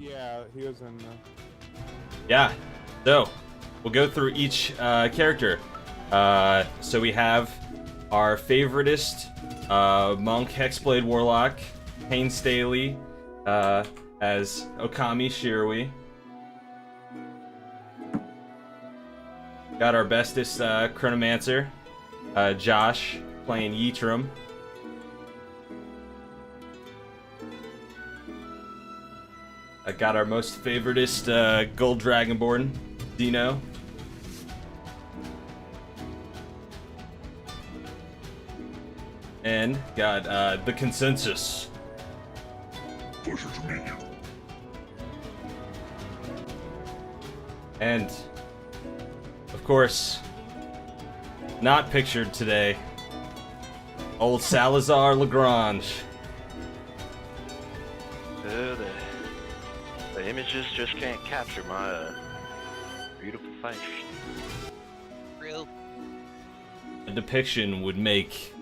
Yeah, he was in. Yeah. So we'll go through each character. So we have our favoritist monk, Hexblade Warlock, Payne Staley, as Okami Shirui. Got our bestest Chronomancer, Josh, playing Yitram. I got our most favoritist Gold Dragonborn, Dino. And got the Consensus. Pleasure to meet you. And, of course, not pictured today, old Salazar Lagrange. The images just can't capture my beautiful face. Real. A depiction would make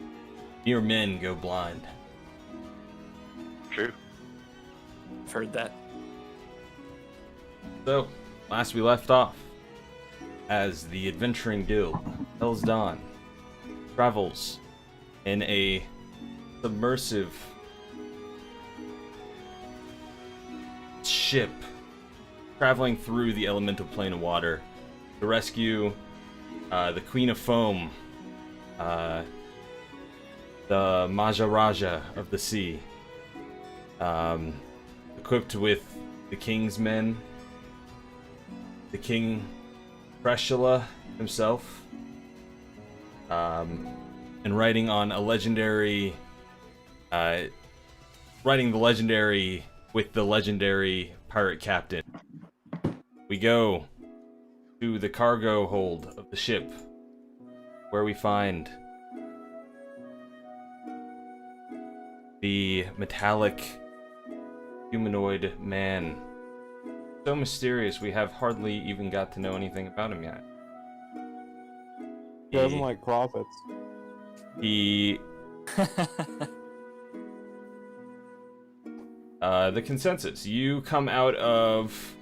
mere men go blind. True. I've heard that. So, last we left off, as the adventuring guild, Hell's Dawn, travels in a submersive ship traveling through the elemental plane of water to rescue the Queen of Foam, the Maharaja of the Sea, equipped with the King's Men, the King Preshula himself, and riding on a legendary, riding the legendary with the legendary pirate captain. We go to the cargo hold of the ship, where we find the metallic humanoid man. So mysterious, we have hardly even got to know anything about him yet. He doesn't like profits. He... the Consensus. You come out of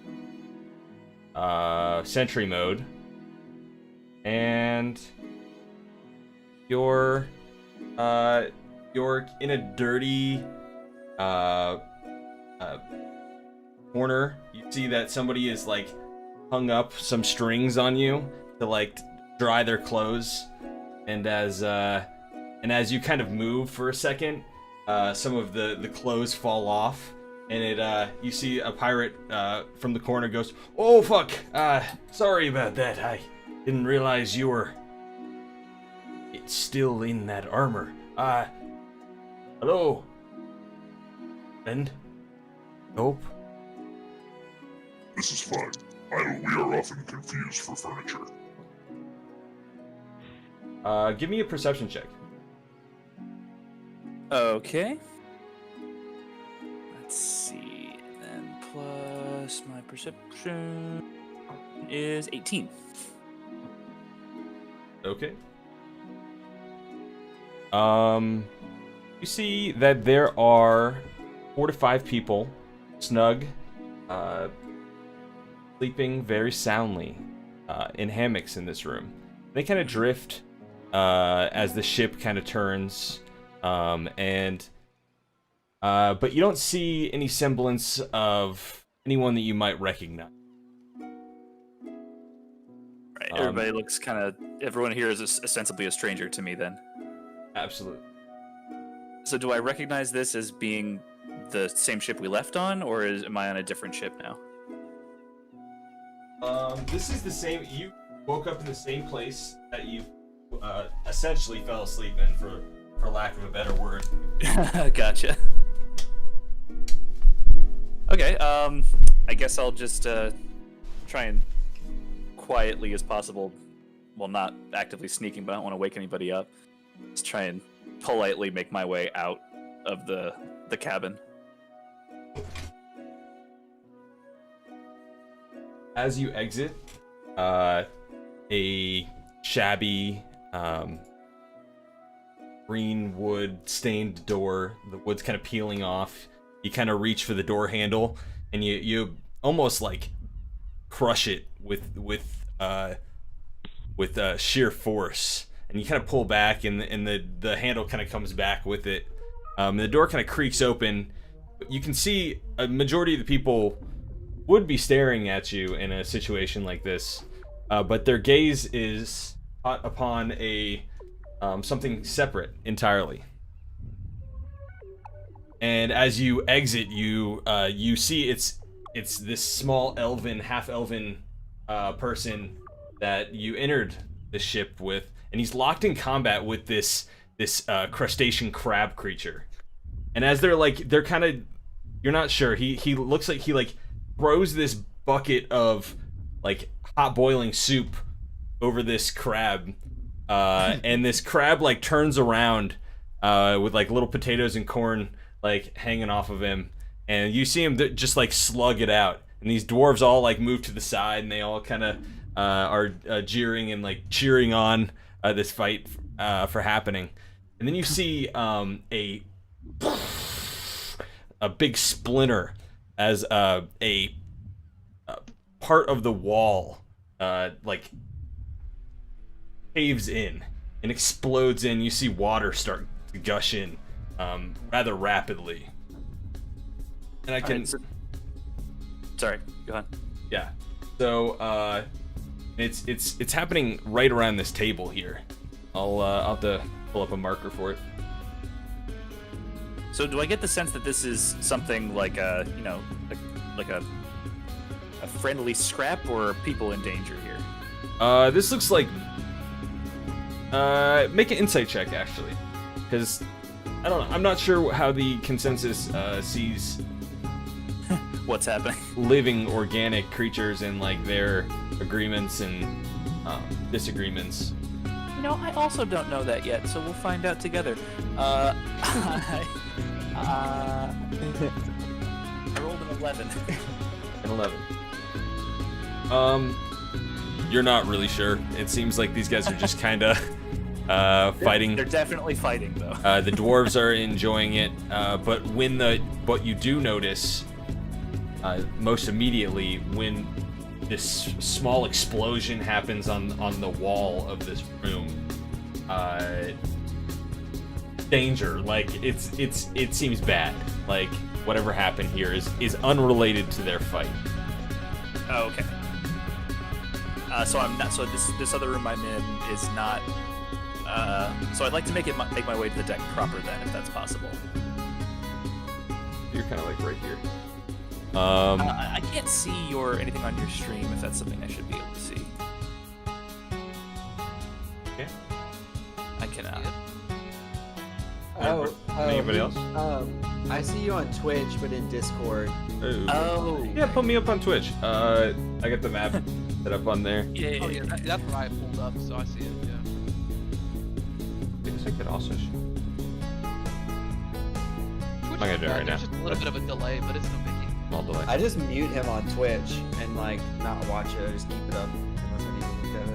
sentry mode, and you're in a dirty corner. You see that somebody is like hung up some strings on you to like dry their clothes, and as you kind of move for a second, some of the clothes fall off, and you see a pirate from the corner goes, "Oh fuck, sorry about that. I didn't realize you were still in that armor. Hello, friend? Nope. This is fine. We are often confused for furniture. Give me a perception check." Okay. Let's see. Then plus my perception is 18. Okay. You see that there are 4 to 5 people, snug, sleeping very soundly, in hammocks in this room. They kind of drift, as the ship kind of turns, but you don't see any semblance of anyone that you might recognize. Right. Everybody looks kind of. Everyone here is ostensibly a stranger to me. Then. Absolutely. So do I recognize this as being the same ship we left on, or am I on a different ship now? This is the same. You woke up in the same place that you essentially fell asleep in, for lack of a better word. Gotcha. Okay, I guess I'll just try and quietly as possible, well, not actively sneaking, but I don't want to wake anybody up. Just try and politely make my way out of the cabin. As you exit, a shabby green wood stained door, the wood's kind of peeling off. You kind of reach for the door handle, and you almost like crush it with sheer force, and you kind of pull back, and the handle kind of comes back with it. The door kind of creaks open. You can see a majority of the people would be staring at you in a situation like this, but their gaze is caught upon something separate entirely. And as you exit, you see it's this small elven, half elven person that you entered the ship with, and he's locked in combat with this crustacean crab creature. And as they're kind of, you're not sure. He looks like he like throws this bucket of like hot boiling soup over this crab, and this crab like turns around with like little potatoes and corn like hanging off of him, and you see him just like slug it out. And these dwarves all like move to the side, and they all kind of are jeering and like cheering on this fight for happening. And then you see a big splinter as a part of the wall like caves in and explodes in. You see water start to gush in rather rapidly. And I can... Right, sorry, go on. Yeah. So it's happening right around this table here. I'll have to pull up a marker for it. So do I get the sense that this is something like a, you know, like a friendly scrap, or are people in danger here? This looks like... make an insight check, actually. Because, I don't know, I'm not sure how the consensus sees What's happening? living organic creatures and, like, their agreements and disagreements. You know, I also don't know that yet, so we'll find out together. I rolled an 11. An 11. You're not really sure. It seems like these guys are just kind of fighting. They're definitely fighting, though. The dwarves are enjoying it, but what you do notice most immediately when this small explosion happens on the wall of this room, danger. Like it seems bad. Like whatever happened here is unrelated to their fight. Oh, okay. So I'm not. So this other room I'm in is not. So I'd like to make my way to the deck proper then, if that's possible. You're kind of like right here. I can't see anything on your stream if that's something I should be able to see. Okay. I cannot. Anybody else? I see you on Twitch, but in Discord. Oh. Yeah, put me up on Twitch. I got the map set up on there. Yeah. Oh yeah, that's what I pulled up, so I see it. Yeah. I guess I could also. Twitch I'm not gonna do it right now. There's just a little bit of a delay, but it's no biggie. Small delay. I just mute him on Twitch and like not watch it. I just keep it up unless I need to look at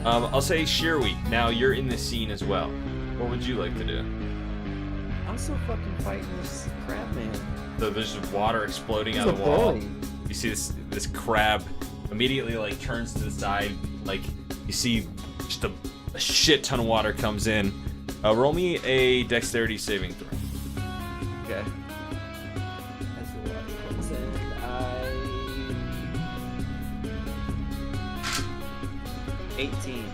it. I'll say Shearweek. Now you're in the scene as well. What would you like to do? I'm still fucking fighting this crab man. So there's just water exploding He's out a of the wall. bully. You see this crab immediately like turns to the side. Like you see just a shit ton of water comes in. Roll me a dexterity saving throw. Okay. That's a lot. Comes in. 18.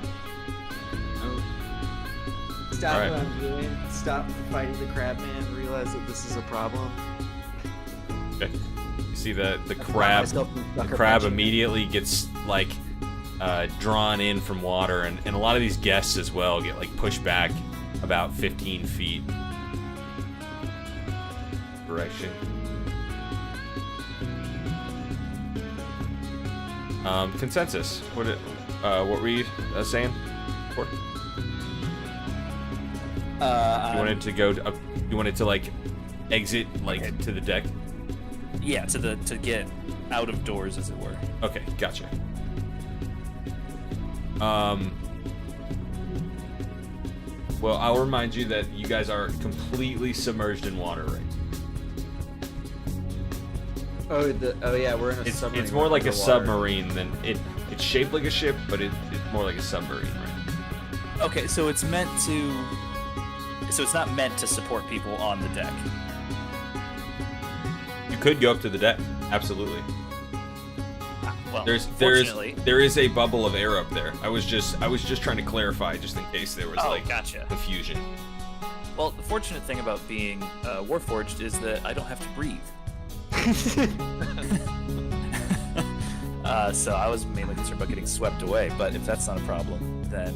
Stop Alright. what I'm doing. Stop fighting the crab man. Realize that this is a problem. Okay. You see the I find crab. myself in The sucker crab punching. immediately gets like drawn in from water, and a lot of these guests as well get like pushed back about 15 feet direction. Consensus. What were you saying? Before? You wanted to go up. You wanted to like exit like to the deck. Yeah, to get out of doors, as it were. Okay, gotcha. Well, I'll remind you that you guys are completely submerged in water right Oh yeah, we're in a It's submarine. more like a underwater. submarine than it's shaped like a ship, but it's more like a submarine, right? Okay, so it's meant to. So it's not meant to support people on the deck. You could go up to the deck, absolutely. Well, There is a bubble of air up there. I was just trying to clarify, just in case there was gotcha. confusion. Well, the fortunate thing about being Warforged is that I don't have to breathe. So I was mainly concerned about getting swept away, but if that's not a problem, then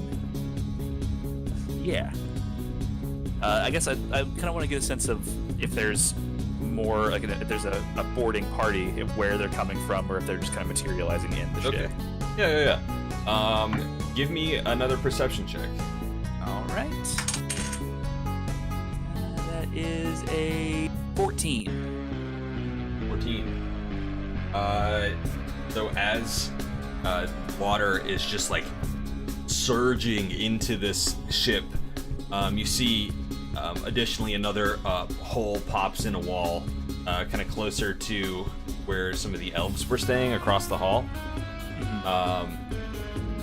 yeah. I guess I kind of want to get a sense of if there's more, like if there's a boarding party, where they're coming from, or if they're just kind of materializing in the ship. Yeah. Give me another perception check. All right. That is a 14. 14. So as water is just like surging into this ship, you see additionally another hole pops in a wall, kind of closer to where some of the elves were staying across the hall.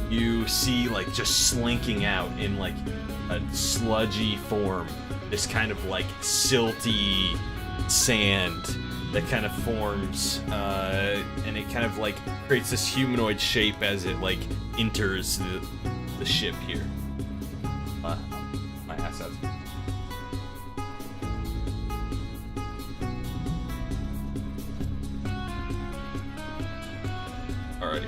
You see like just slinking out in like a sludgy form, this kind of like silty sand that kind of forms, and it kind of like creates this humanoid shape as it like enters the ship here. My assets. Alrighty.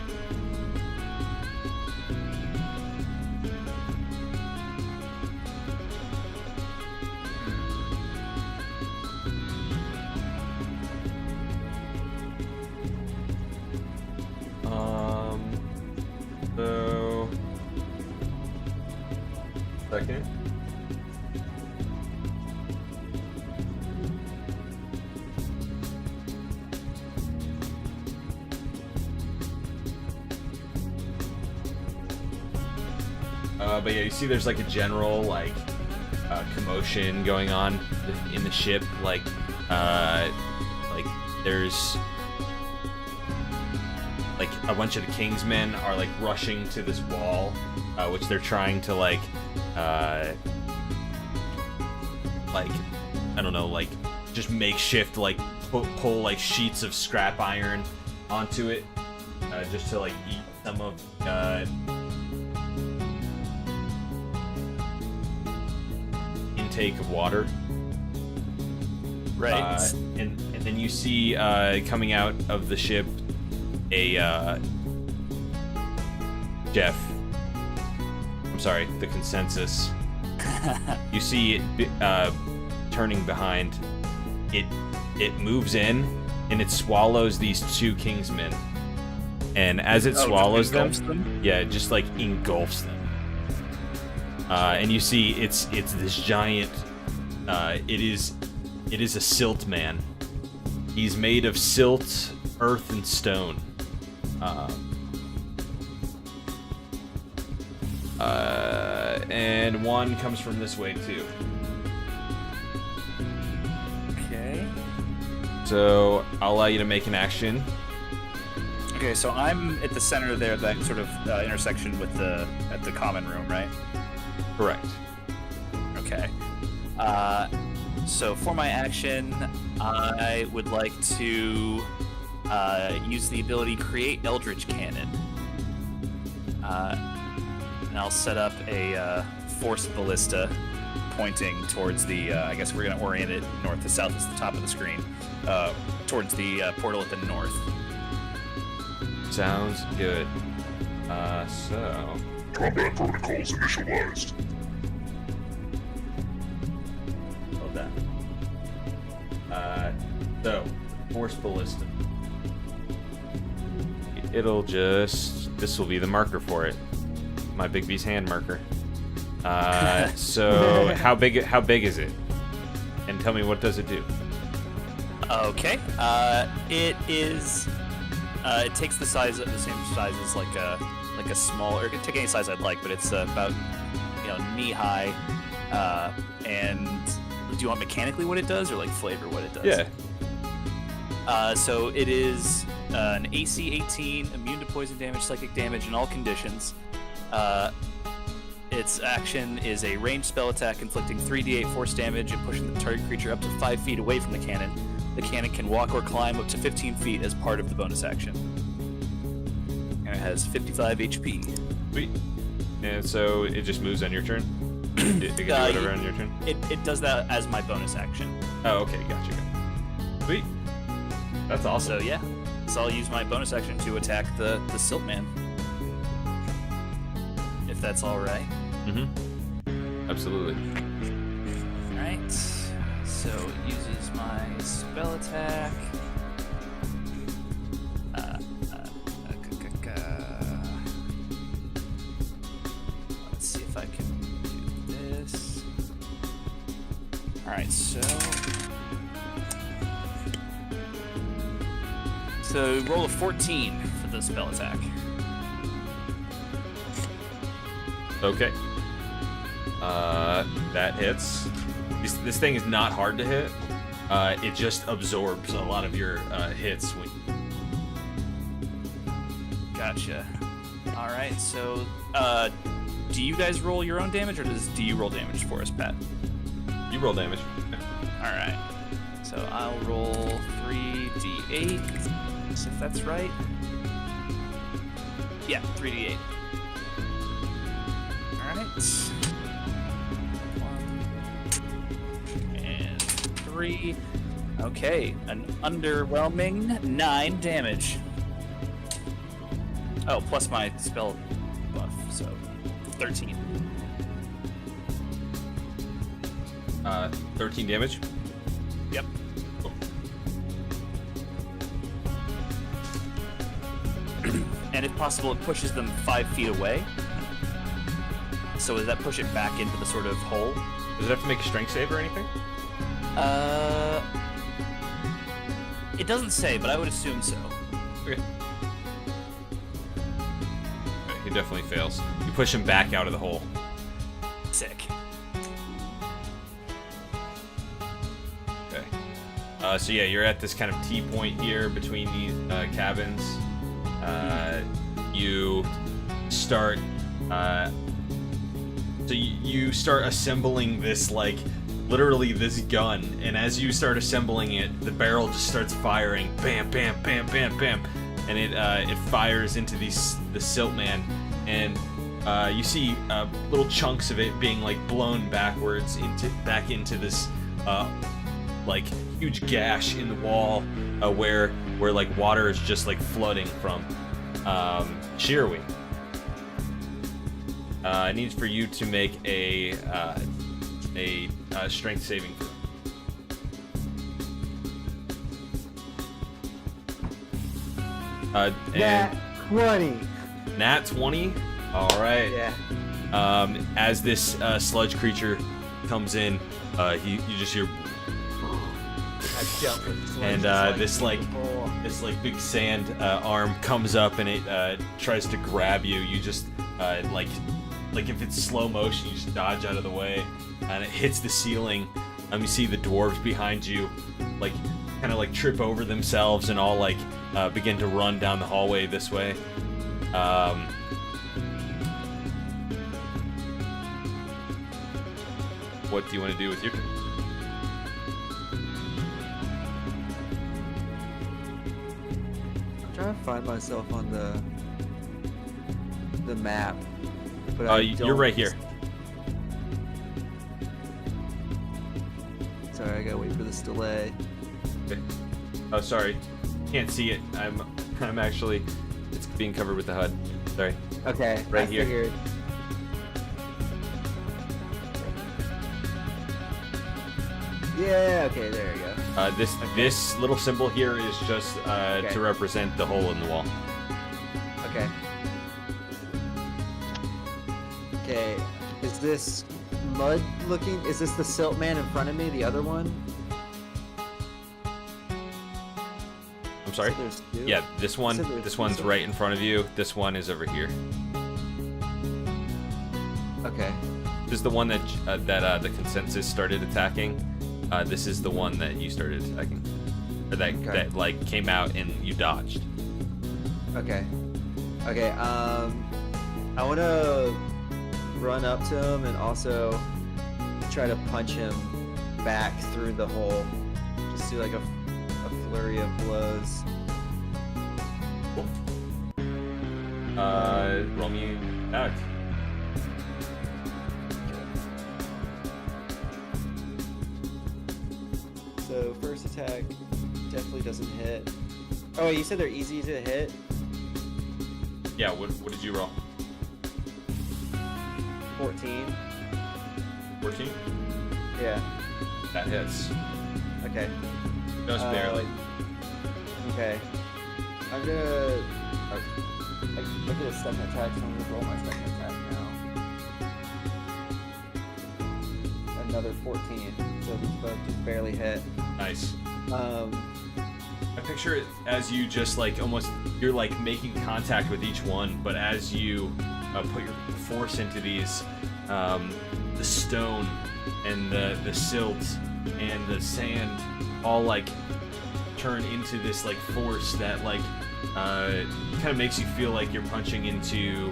So second. But yeah, you see there's like a general like commotion going on in the ship, like there's like a bunch of the Kingsmen are like rushing to this wall, which they're trying to like I don't know, like just makeshift like pull like sheets of scrap iron onto it, just to like eat some of intake of water. Right. And then you see coming out of the ship a Jeff. I'm sorry, the consensus. You see it turning behind. It moves in and it swallows these two Kingsmen. And as it swallows them, yeah, it just like engulfs them. And you see it's this giant. It is a silt man. He's made of silt, earth, and stone. And one comes from this way too. Okay. So I'll allow you to make an action. Okay, so I'm at the center there, that sort of intersection with the common room, right? Correct. Okay. So for my action, I would like to use the ability Create Eldritch Cannon. And I'll set up a Force Ballista pointing towards the, I guess we're going to orient it north to south as the top of the screen, towards the portal at the north. Sounds good. So... Combat protocols initialized. Hold that. So, Force Ballista. It'll just... This will be the marker for it. My Big B's hand marker. So, how big is it? And tell me, what does it do? Okay. It is... it takes the same size as like a small, or it can take any size I'd like, but it's about knee high. And do you want mechanically what it does, or like flavor what it does? Yeah. So it is an AC 18, immune to poison damage, psychic damage in all conditions. Its action is a ranged spell attack inflicting 3d8 force damage and pushing the target creature up to 5 feet away from the cannon. The cannon can walk or climb up to 15 feet as part of the bonus action. And it has 55 HP. Sweet. And so it just moves on your turn? It can do whatever on your turn? It does that as my bonus action. Oh, okay, gotcha. Sweet. That's awesome. So yeah, so I'll use my bonus action to attack the Silt Man. If that's alright. Mm-hmm. Absolutely. Alright. So it uses my spell attack. Let's see if I can do this. Alright, so roll a 14 for the spell attack. Okay. That hits. This thing is not hard to hit. It just absorbs a lot of your hits. Gotcha. Alright, so do you guys roll your own damage, or do you roll damage for us, Pat? You roll damage. Alright. So I'll roll 3d8, see if that's right. Yeah, 3d8. Alright. 1 and 3. Okay, an underwhelming 9 damage. Oh, plus my spell buff, so 13. 13 damage. Yep. Cool. And if possible, it pushes them 5 feet away. So does that push it back into the sort of hole? Does it have to make a strength save or anything? It doesn't say, but I would assume so. Okay. He definitely fails. You push him back out of the hole. Sick. Okay. So yeah, you're at this kind of T-point here between these cabins. You start. So you start assembling this, like, literally this gun, and as you start assembling it, the barrel just starts firing, bam, bam, bam, bam, bam, and it fires into the Silt Man, and you see little chunks of it being like blown backwards back into this like huge gash in the wall where like water is just like flooding from. Shirui. I need for you to make a strength saving throw. Nat 20. Nat 20. All right. Yeah. As this sludge creature comes in, you just hear, I've dealt with sludge and just like this big sand arm comes up and it tries to grab you. You just like if it's slow motion, you just dodge out of the way, and it hits the ceiling. You see the dwarves behind you, like kind of like trip over themselves and all like begin to run down the hallway this way. What do you want to do with your? I'm trying to find myself on the map. But you're right here. Sorry, I gotta wait for this delay. Okay. Oh, sorry. Can't see it. I'm actually. It's being covered with the HUD. Sorry. Okay. Right I here. Figured. Yeah. Okay. There you go. This little symbol here is just to represent the hole in the wall. Okay. Okay. Is this mud looking? Is this the Silt Man in front of me? The other one? I'm sorry. So there's two? Yeah, this one. So there's This two one's Silt- right in front of you. This one is over here. Okay. This is the one that the consensus started attacking. This is the one that you started attacking. or that Okay. that like came out and you dodged. Okay. Okay. I want to run up to him and also try to punch him back through the hole. Just do like a flurry of blows. Roll me back. So first attack definitely doesn't hit. Oh, wait, you said they're easy to hit? Yeah, what did you roll? 14. 14? Yeah. That hits. Okay. Just barely. Okay. I'm gonna. I get a second attack, so I'm gonna roll my second attack now. Another 14. So these both just barely hit. Nice. Um, I picture it as you just like almost you're like making contact with each one, but as you put your force into these, the stone and the silt and the sand all like turn into this like force that like kind of makes you feel like you're punching into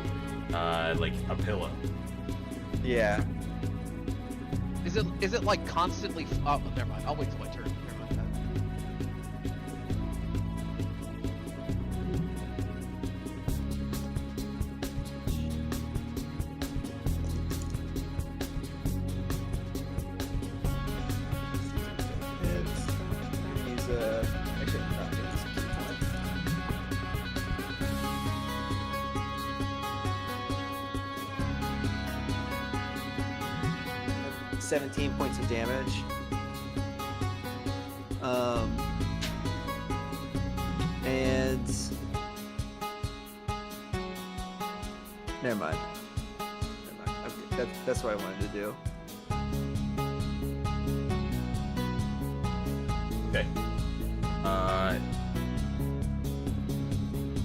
like a pillow. yeah. Is it like constantly? Oh, never mind. I'll wait till my turn. Never mind that. He's actually not good. 17 points of damage. And never mind. Okay, that's what I wanted to do. Okay.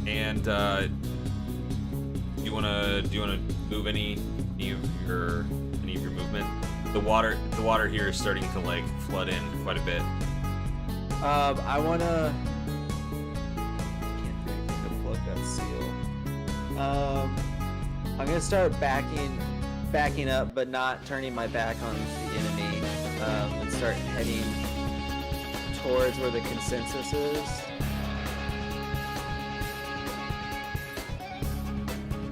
And do you wanna move any of your movement? The water here is starting to like flood in quite a bit. I wanna. Can't do anything to plug that seal. I'm gonna start backing up, but not turning my back on the enemy, and start heading towards where the consensus is.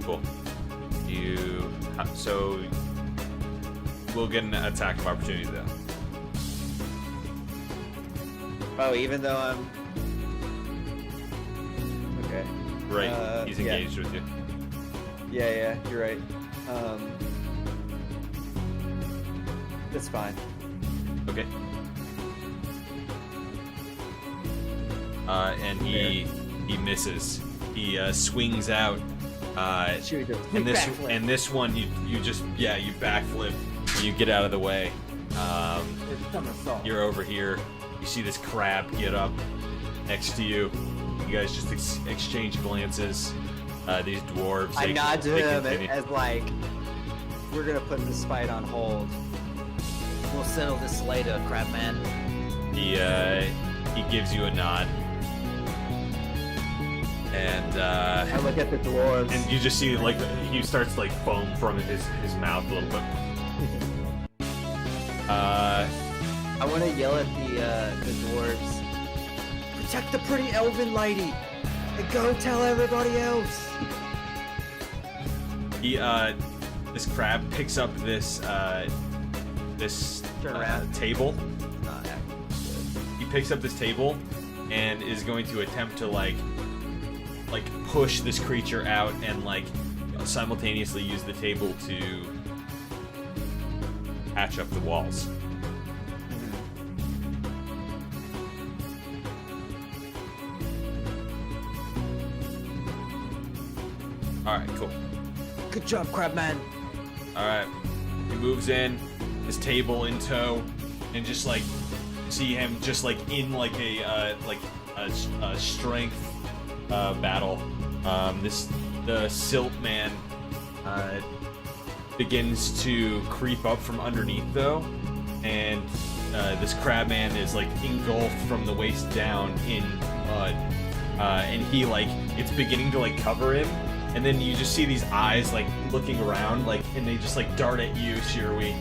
Cool. So we'll get an attack of opportunity though. Oh, even though I'm. Okay. Right. He's yeah. engaged with you. Yeah, you're right. That's fine. Okay. And he misses. He swings out. And this one you backflip. You get out of the way. You're over here. You see this crab get up next to you. You guys just exchange glances. These dwarves. I nod to they him continue. as like, we're gonna put this fight on hold. We'll settle this later, Crabman. He gives you a nod. And I look at the dwarves. and you just see like he starts like foam from his mouth a little bit. I want to yell at the dwarves. Protect the pretty elven lady, and go tell everybody else. This crab picks up this Turn around. table. Not acting good. He picks up this table and is going to attempt to like push this creature out and like simultaneously use the table to patch up the walls. All right, cool. Good job, Crabman. All right, he moves in, his table in tow, and just like see him just like in like a strength battle. The Silt man begins to creep up from underneath though, and this crab man is like engulfed from the waist down in mud, and he like it's beginning to like cover him, and then you just see these eyes like looking around, like, and they just like dart at you, Shirui,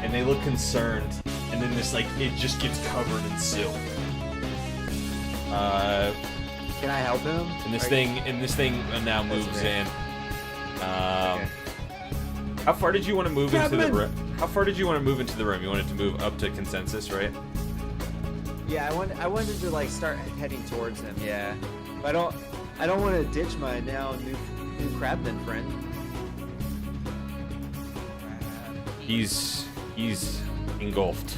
and they look concerned, and then this like it just gets covered in silt. Can I help him? And this thing now moves in. Okay. How far did you want to move into the room? How far did you want to move into the room? You wanted to move up to consensus, right? Yeah, I wanted to like start heading towards him. Yeah, but I don't want to ditch my now new crabman friend. He's engulfed.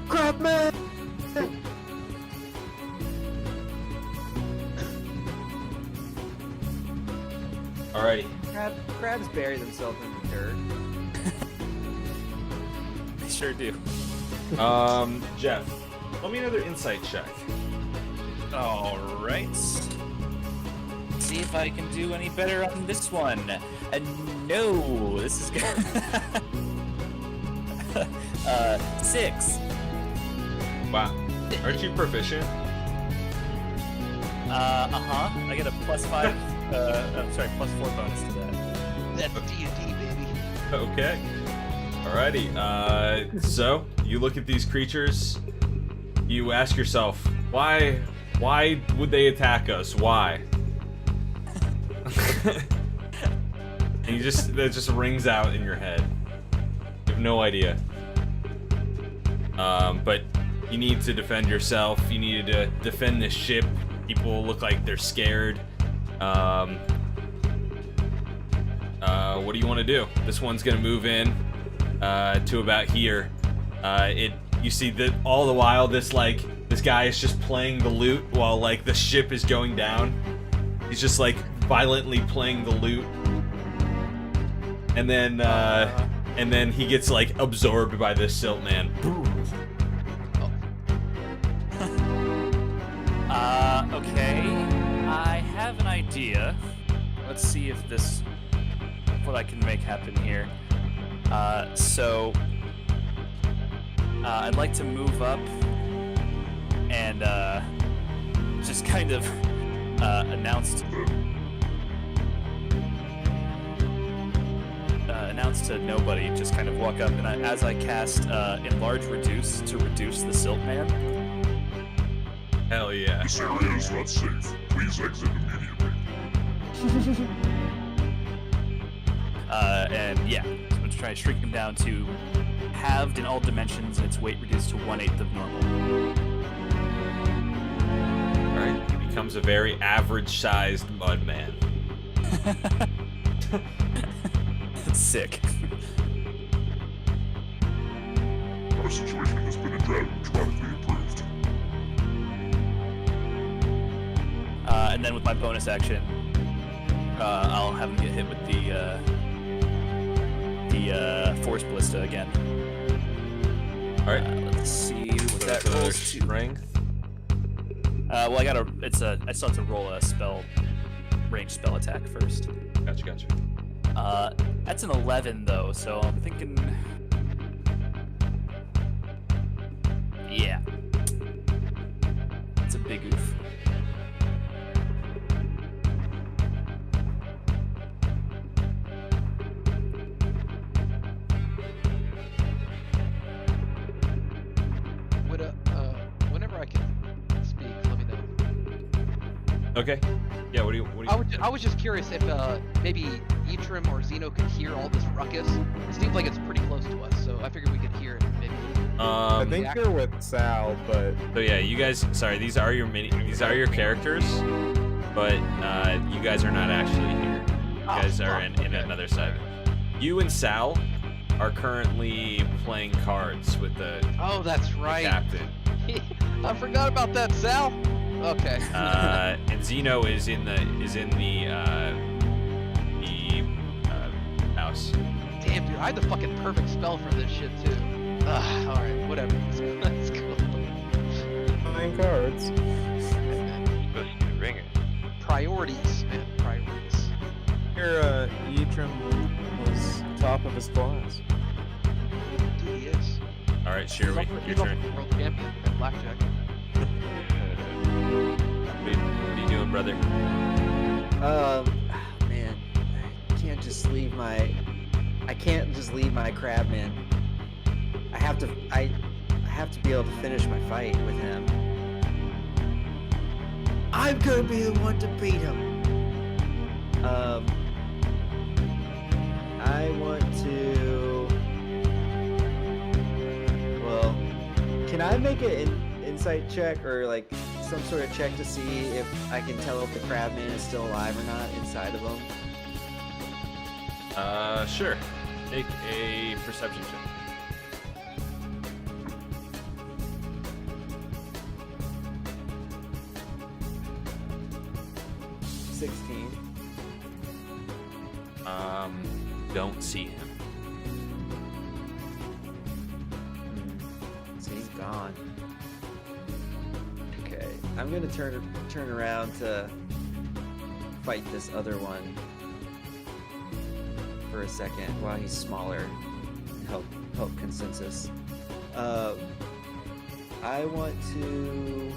Crabman! Alrighty. Crabs bury themselves in the dirt. They sure do. Jeff, let me another insight check. All right. See if I can do any better on this one. No, this is good. 6. Wow. Aren't you proficient? I get a +5. I'm sorry, +4 bonus to that. That's D&D, baby. Okay. Alrighty. So you look at these creatures. You ask yourself, why would they attack us? Why? And that just rings out in your head. You have no idea. But you need to defend yourself. You need to defend this ship. People look like they're scared. What do you want to do? This one's gonna move in to about here. You see that all the while this guy is just playing the lute while like the ship is going down. He's just like violently playing the lute, and then he gets like absorbed by this silt man. Okay. I have an idea. Let's see if what I can make happen here. I'd like to move up and just kind of announce to nobody, just kind of walk up, and as I cast Enlarge Reduce to reduce the Silt Man. Hell yeah. This area is not safe. Please exit immediately. And yeah, so I'm going to try to shrink him down to halved in all dimensions, and its weight reduced to 1/8 of normal. Alright, he becomes a very average-sized mud man. Sick. Our situation has been dramatically improved. And then with my bonus action, I'll have him get hit with the Force Ballista again. Alright. Let's see what that Another rolls to. strength. Well, I still have to roll a range spell attack first. Gotcha. That's an 11 though, so I'm thinking, yeah, it's a big oof. Whenever I can speak, let me know. Okay. Yeah, what do you I was just curious if maybe Eatrim or Xeno could hear all this ruckus. It seems like it's pretty close to us, so I figured we could hear it. Maybe. I think you're with Sal, but So yeah, you guys, sorry, these are your characters, but you guys are not actually here. You guys are in another side. You and Sal are currently playing cards with the Oh, that's right. captain. I forgot about that, Sal. Okay. And Xeno is in the house. Damn, dude, I had the fucking perfect spell for this shit too. All right, whatever. Let's go. playing cards. Supposed to be the ringer. Priorities, man. Priorities. Here, Yitrim was top of his class. Dude, He is. All right, Shirley, your He's turn. also world champion at blackjack. What are you doing, brother? Man, I can't just leave my crabman. I have to be able to finish my fight with him. I'm gonna be the one to beat him. I want to. Well, can I make an insight check or like some sort of check to see if I can tell if the crabman is still alive or not inside of him? Sure. Make a perception check. Don't see him. So he's gone. Okay, I'm gonna turn around to fight this other one for a second while he's smaller and help consensus. I want to.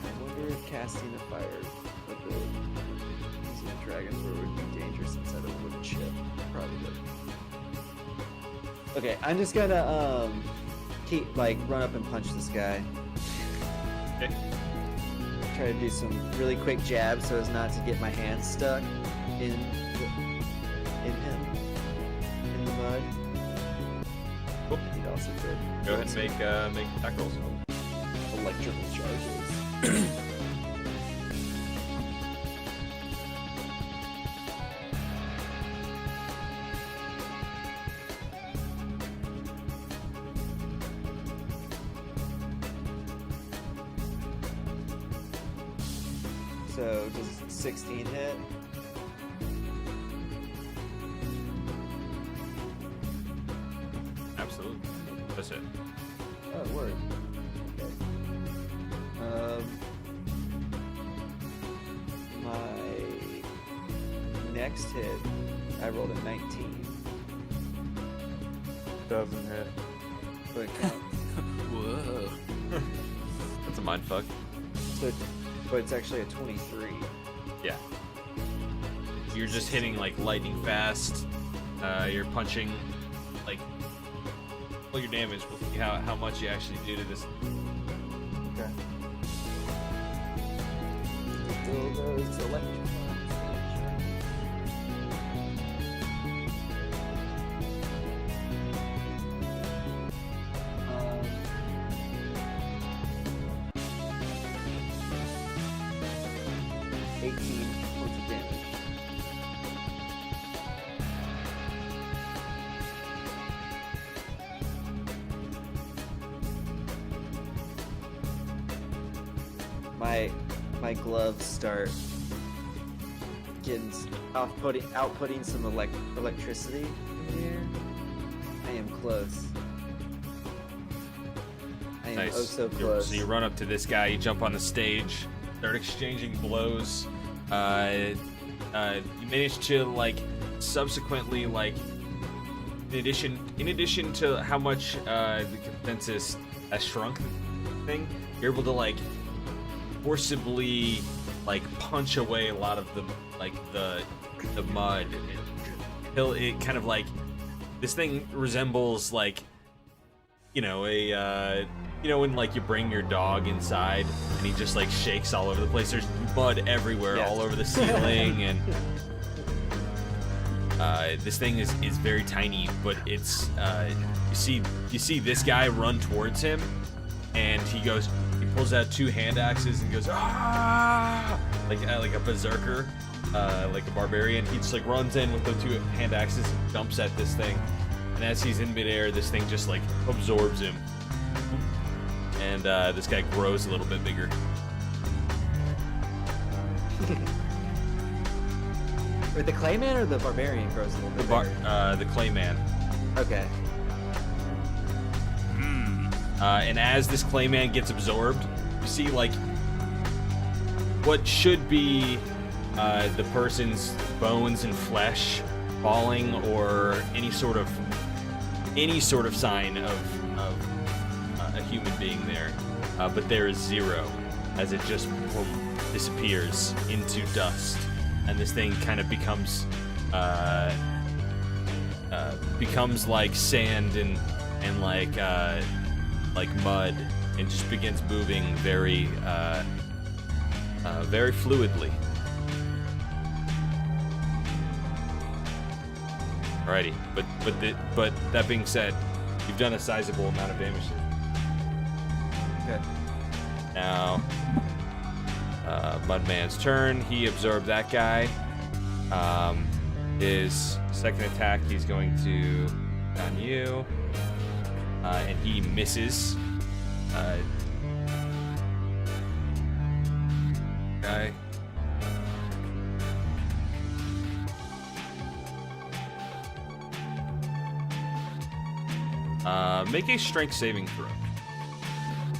I wonder if casting a fire with the dragons would be dangerous instead of a wooden ship. Probably. Okay, I'm just gonna run up and punch this guy. Okay. Try to do some really quick jabs so as not to get my hands stuck in the mud. Cool. He also did. Go ahead and make attack rolls. Electrical charges. So does 16 hit? Absolutely. That's it. Oh, it worked. Okay. My next hit, I rolled a 19. Doesn't hit. So it counts. Whoa. That's a mind fuck. So, but it's actually a 23. Yeah. You're just hitting like lightning fast. You're punching like all your damage. We'll see how much you actually do to this. Okay. Still goes to electric. My gloves start getting outputting some electricity in the air. I am close. I am Nice. oh so close. So you run up to this guy, you jump on the stage, start exchanging blows. You manage to like subsequently like in addition to how much the consensus has shrunk thing, you're able to like forcibly like punch away a lot of the mud. It kind of like this thing resembles like when like you bring your dog inside and he just like shakes all over the place. There's mud everywhere, all over the ceiling, and this thing is very tiny, but it's you see this guy run towards him, and he pulls out two hand axes and goes like a berserker, like a barbarian. He just like runs in with the two hand axes and jumps at this thing, and as he's in midair, this thing just like absorbs him, and this guy grows a little bit bigger. Or the Clayman or the Barbarian grows a little bit bigger? The Clayman. Okay. And as this Clayman gets absorbed, you see like what should be the person's bones and flesh falling or any sort of sign of a human being there, but there is zero as it just disappears into dust, and this thing kind of becomes like sand and like mud, and just begins moving very fluidly. Alrighty, but that being said, you've done a sizable amount of damage. Okay. Now, Mudman's turn. He absorbed that guy. His second attack, he's going to on you, and he misses. Guy. Make a strength saving throw.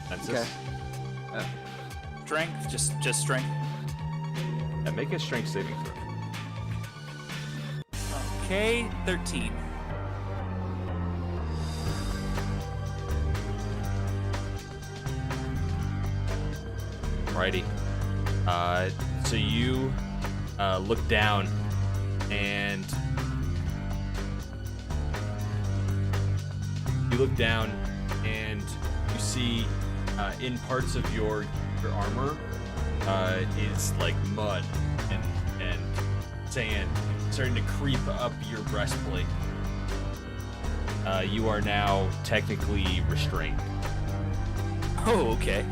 Census. Okay. Strength, just strength. Yeah, make a strength saving throw. Okay, 13. Alrighty. So you look down and you see in parts of your armor is like mud and sand starting to creep up your breastplate. You are now technically restrained. Oh, okay.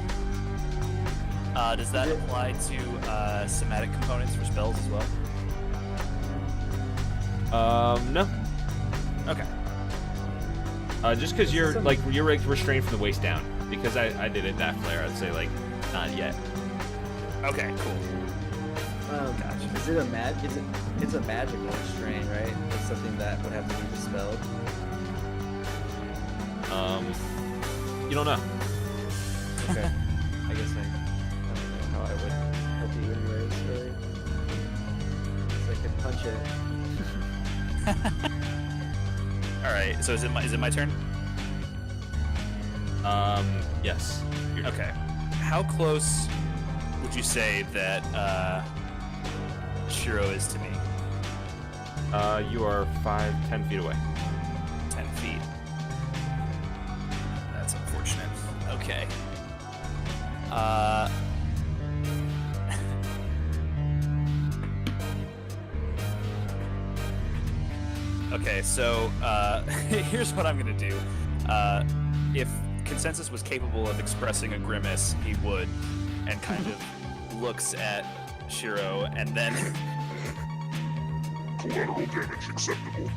Does that apply to somatic components for spells as well? No. Okay. Just because you're restrained from the waist down. Because I did it that flare, I'd say like not yet. Okay, cool. Gotcha. Is it it's a magical restraint, right? It's something that would have to be dispelled. You don't know. Okay. I guess I don't know how I would help you anyways, really. So I could punch it. All right. So is it my turn? Yes. Okay. How close would you say that Shiro is to me? You are 10 feet away. 10 feet. That's unfortunate. Okay. Okay, so here's what I'm gonna do. If Consensus was capable of expressing a grimace, he would, and kind of looks at Shiro, and then Collateral damage acceptable.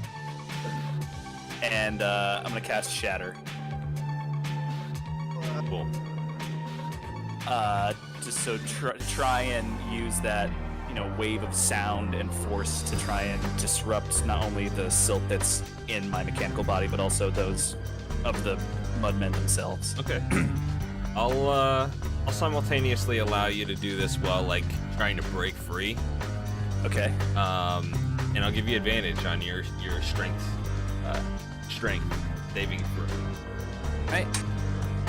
and I'm gonna cast Shatter. Cool. Just so try and use that, wave of sound and force to try and disrupt not only the silt that's in my mechanical body, but also those of the mudmen themselves. Okay. I'll simultaneously allow you to do this while trying to break free. Okay. And I'll give you advantage on your strength saving throw. Right.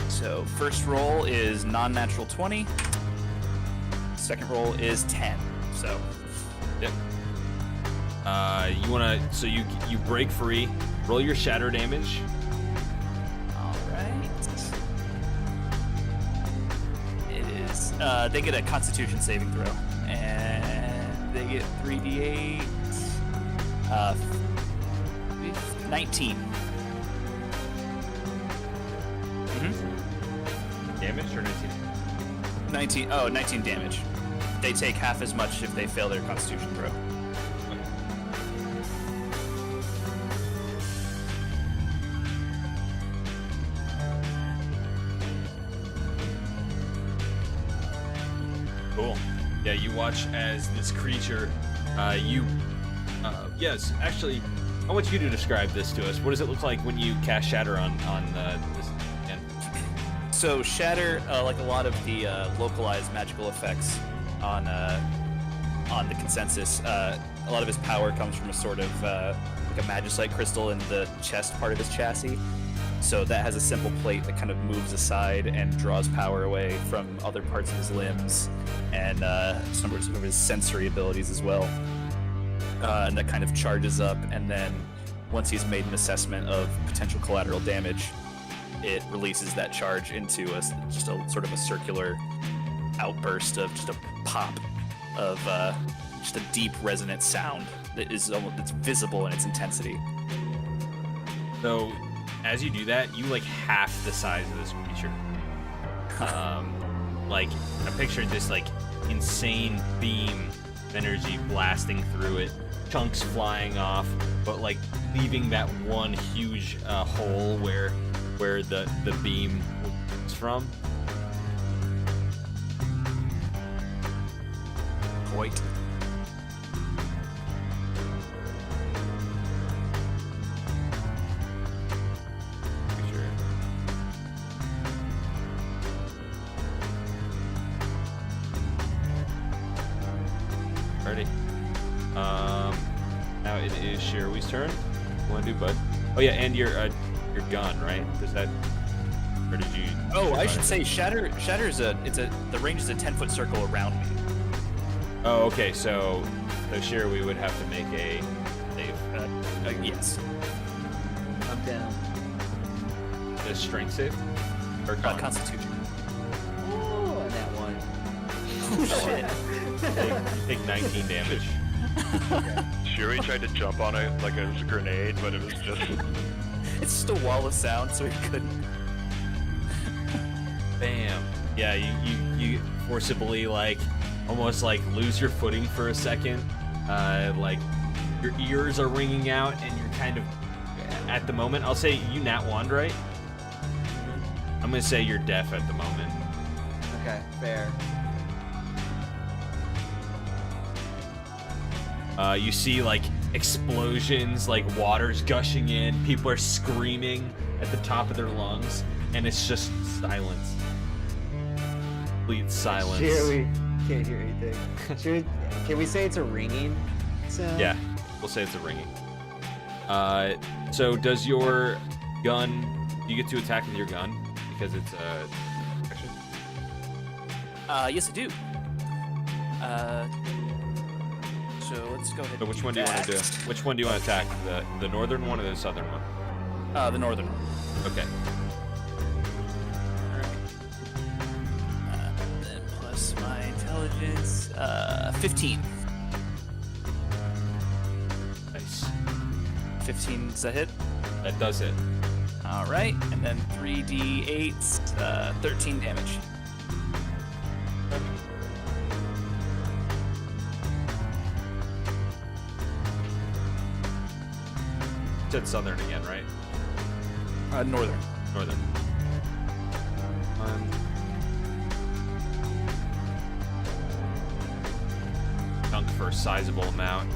So first roll is non-natural 20. Second roll is 10. So. Yep. You break free. Roll your shatter damage. All right. It is. They get a Constitution saving throw, and they get 3d8. 19. Damage or 19? 19. Oh, 19 damage. They take half as much if they fail their Constitution throw. Cool. Yeah, you watch as this creature, yes, actually, I want you to describe this to us. What does it look like when you cast Shatter on this again? So Shatter, like a lot of the localized magical effects on the Consensus, a a lot of his power comes from a sort of like a magicite crystal in the chest part of his chassis. So that has a simple plate that kind of moves aside and draws power away from other parts of his limbs and some of his sensory abilities as well. And that kind of charges up, and then once he's made an assessment of potential collateral damage, it releases that charge into just a sort of a circular outburst of just a pop of just a deep resonant sound that is it's visible in its intensity. So, as you do that, you like half the size of this creature. Like I'm picturing this like insane beam of energy blasting through it, chunks flying off, but like leaving that one huge hole where the beam was from. White. Ready. Now it is Shirawi's turn. What do you want to do, bud? Oh yeah, and your gun, right? Does that, or did you? Oh, I should say Shatter's the range is a 10-foot circle around me. Oh, okay. So Shirawi would have to make a save. Yes. I'm down. A strength save or Constitution. Oh, and that one. Shit. Take 19 damage. Shuri tried to jump on it like it was a grenade, but it was just... It's just a wall of sound, so he couldn't. Bam. Yeah, you forcibly like almost like lose your footing for a second. Like your ears are ringing out, and you're kind of at the moment. I'll say you nat wand, right? I'm gonna say you're deaf at the moment. Okay, fair. You see like explosions, like water's gushing in, people are screaming at the top of their lungs, and it's just silence. Complete silence. Here we can't hear anything. Can we say it's a ringing sound? Yeah, we'll say it's a ringing. So does your gun, do you get to attack with your gun? Because it's action? Yes, I do. So let's go ahead. So which and one do you want to do? that. Which one do you want to attack? The northern one or the southern one? The northern one. Okay. Then plus my intelligence, 15. Nice. 15, does that hit? That does hit. All right, and then 3d8, 13 damage. You said southern again, right? Northern. Northern. Chunk for a sizable amount.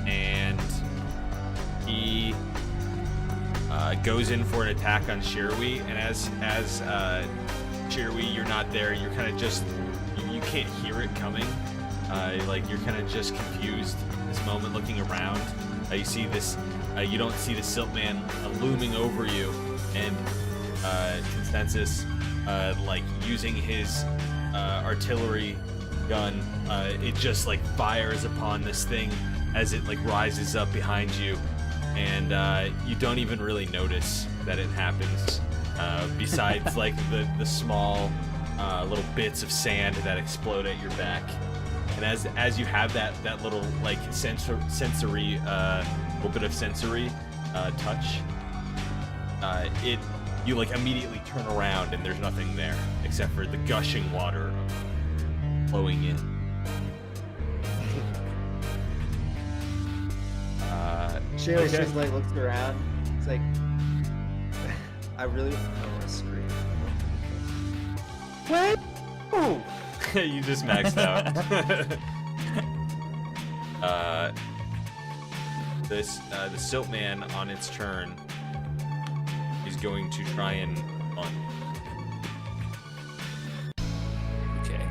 And he goes in for an attack on Shirawi, and as Shirawi, you're not there. You're kind of just you can't hear it coming. Like you're kind of just confused at this moment, looking around. You see this. You don't see the Silt Man looming over you, and Consensus, like using his artillery gun, it just like fires upon this thing as it like rises up behind you, and you don't even really notice that it happens. Besides like the small little bits of sand that explode at your back, and as you have that little like sensory little bit of sensory touch, you like immediately turn around and there's nothing there except for the gushing water flowing in. Shayla Okay. just like looks around. It's like, I really don't want to scream. What? Oh! You just maxed out. The Silt Man on its turn is going to try and run. Okay.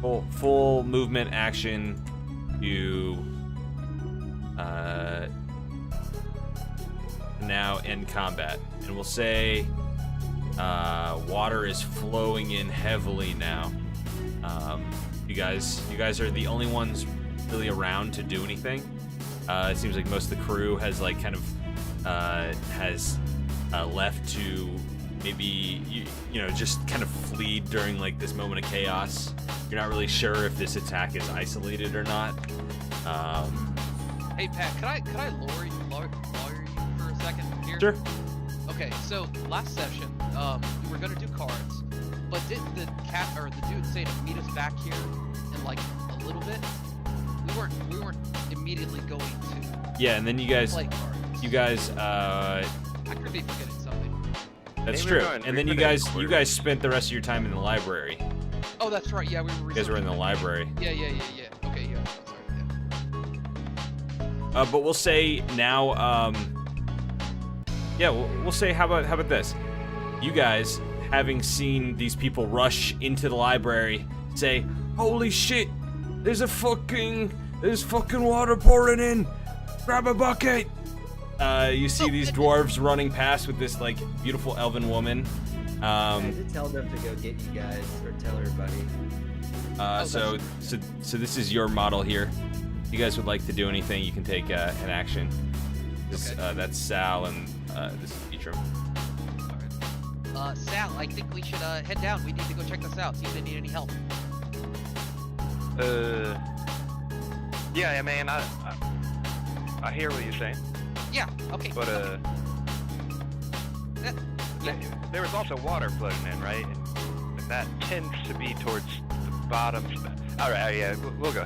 full movement action to now end combat, and we'll say water is flowing in heavily now. You guys are the only ones really around to do anything. It seems like most of the crew has like kind of left to maybe you know just kind of flee during like this moment of chaos. You're not really sure if this attack is isolated or not. Hey Pat, could I lower you for a second here? Sure. Okay, so last session, we were gonna do cards, but didn't the dude say to meet us back here in like a little bit? We weren't immediately going to Yeah, and then you guys play cards. I could be forgetting something. That's They were true. going And then you guys spent the rest of your time in the library. Oh, that's right. Yeah, we were. You guys were in the library. Yeah. Okay, yeah. Sorry. Yeah. But we'll say now, yeah, we'll say how about this? You guys, having seen these people rush into the library, say, "Holy shit! There's fucking water pouring in! Grab a bucket!" You see these dwarves running past with this like beautiful elven woman. I had to tell them to go get you guys, or tell everybody. So this is your model here. If you guys would like to do anything, you can take an action. That's Sal, and this is Beatram. Alright. Sal, I think we should head down. We need to go check this out, see if they need any help. Yeah, I mean, I hear what you're saying, Yeah, okay. but there was also water floating in, right? And that tends to be towards the bottom. All right, yeah, we'll go.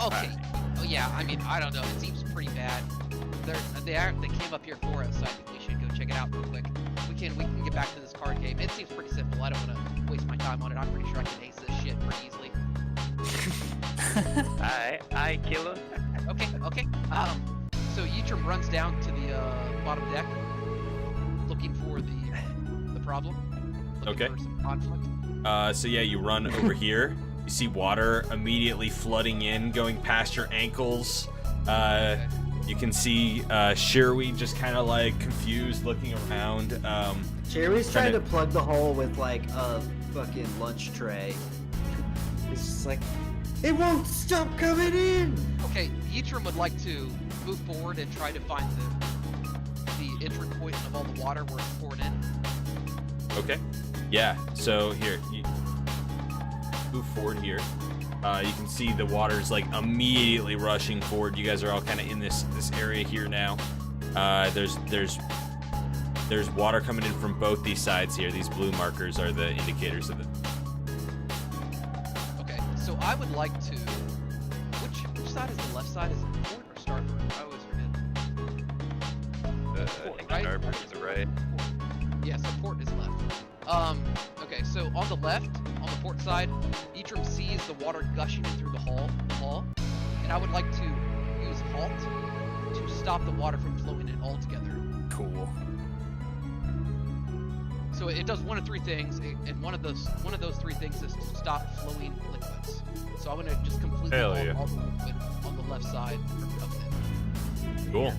Okay. Oh yeah, I mean, I don't know. It seems pretty bad. They came up here for us, so I think we should go check it out real quick. We can get back to this card game. It seems pretty simple. I don't want to waste my time on it. I'm pretty sure I can ace this shit pretty easily. I kill him. Okay. So Yitram runs down to the bottom deck, looking for the problem. Looking Okay. for some conflict. So yeah, you run over here. You see water immediately flooding in, going past your ankles. You can see Shirley just kind of like confused, looking around. Cherry's trying kinda- to plug the hole with like a fucking lunch tray. It's just like, it won't stop coming in! Okay, Yitram would like to move forward and try to find the entry point of all the water where it's pouring in. Okay. Yeah. So here, you move forward here. You can see the water's like immediately rushing forward. You guys are all kind of in this area here now. There's water coming in from both these sides here. These blue markers are the indicators of it. Okay, so I would like to. Which side is the left side? Is it port or starboard? I always forget. I Port, think right? starboard's the right. Port. Yeah, so port is left. Okay, so on the left, on the port side, Yitram sees the water gushing in through the hull, and I would like to use halt to stop the water from flowing in altogether. Cool. So it does one of three things, and one of those three things is to stop flowing liquids. So I want to just completely Hell halt yeah. all the liquid on the left side from coming in. Cool.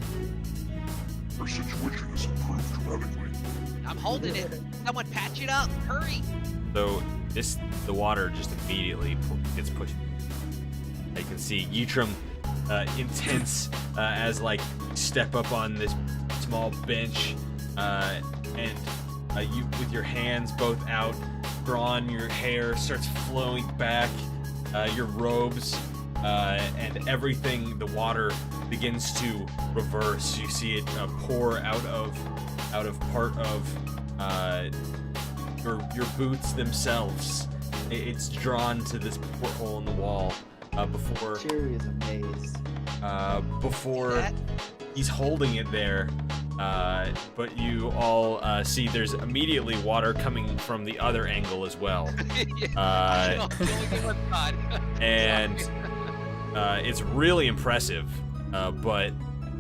Our situation has improved dramatically. I'm holding it. Someone patch it up. Hurry. So the water just immediately gets pushed. You can see Yitram intense as like step up on this small bench and you with your hands both out, drawn, your hair starts flowing back, your robes and everything. The water begins to reverse. You see it pour out of part of your boots themselves. It's drawn to this porthole in the wall before Cherry is amazed. before he's holding it there. But you all see there's immediately water coming from the other angle as well. And it's really impressive. But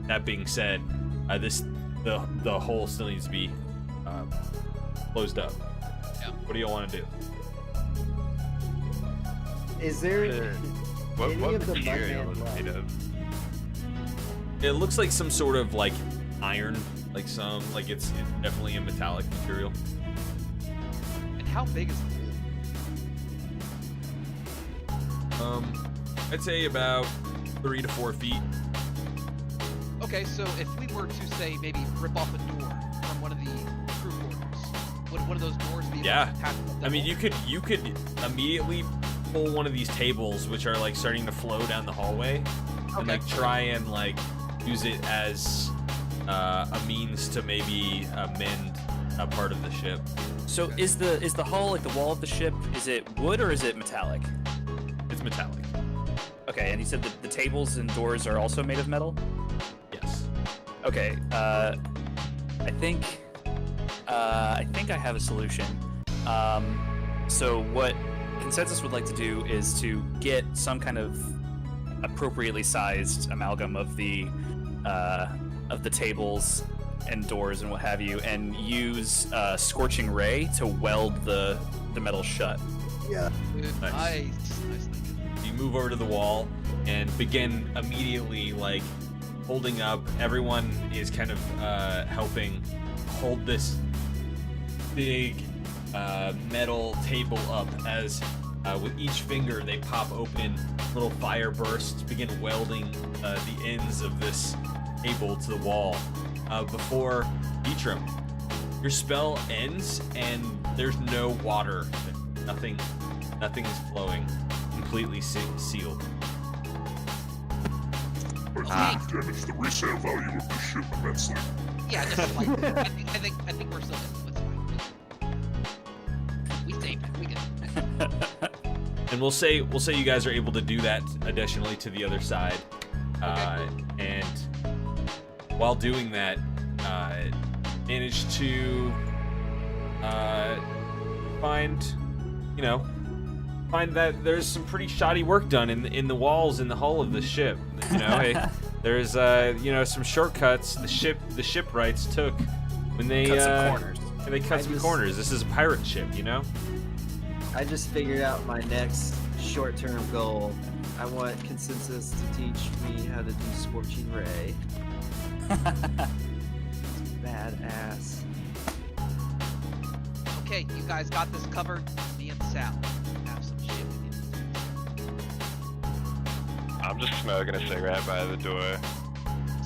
that being said, the hole still needs to be closed up. Yeah. What do you want to do? Is there What any of the material mudman is left? made of? It looks like some sort of like iron, like it's definitely a metallic material. And how big is the pool? I'd say about 3 to 4 feet. Okay, so if we were to say maybe rip off a door from one of the crew quarters, would one of those doors be able Yeah. to attach to the I mean, devil? you could immediately pull one of these tables, which are like starting to flow down the hallway, and like try and like use it as a means to maybe mend a part of the ship. So is the hull, like the wall of the ship, is it wood or is it metallic? It's metallic. Okay, and you said that the tables and doors are also made of metal? Yes. Okay, I think I have a solution. So what Consensus would like to do is to get some kind of appropriately sized amalgam of the tables and doors and what have you, and use Scorching Ray to weld the metal shut. Dude, Nice. nice thinking. You move over to the wall and begin immediately like holding up. Everyone is kind of helping hold this big metal table up as with each finger they pop open little fire bursts, begin welding the ends of this table to the wall. Before Beatram, your spell ends and there's no water. Nothing is flowing. Completely sealed. But Ah. you've damaged the resale value of the ship immensely. Yeah, just like I think we're still good. It's fine. We saved it. We good. And we'll say you guys are able to do that additionally to the other side. And while doing that, managed to find that there's some pretty shoddy work done in the walls in the hull of the ship. There's some shortcuts the shipwrights took when they Cut some corners. when they cut some corners. This is a pirate ship, I just figured out my next short-term goal. I want Consensus to teach me how to do Scorching Ray. Badass. Okay, you guys got this covered. Me and Sal have some shit we need to do. I'm just smoking a cigarette by the door.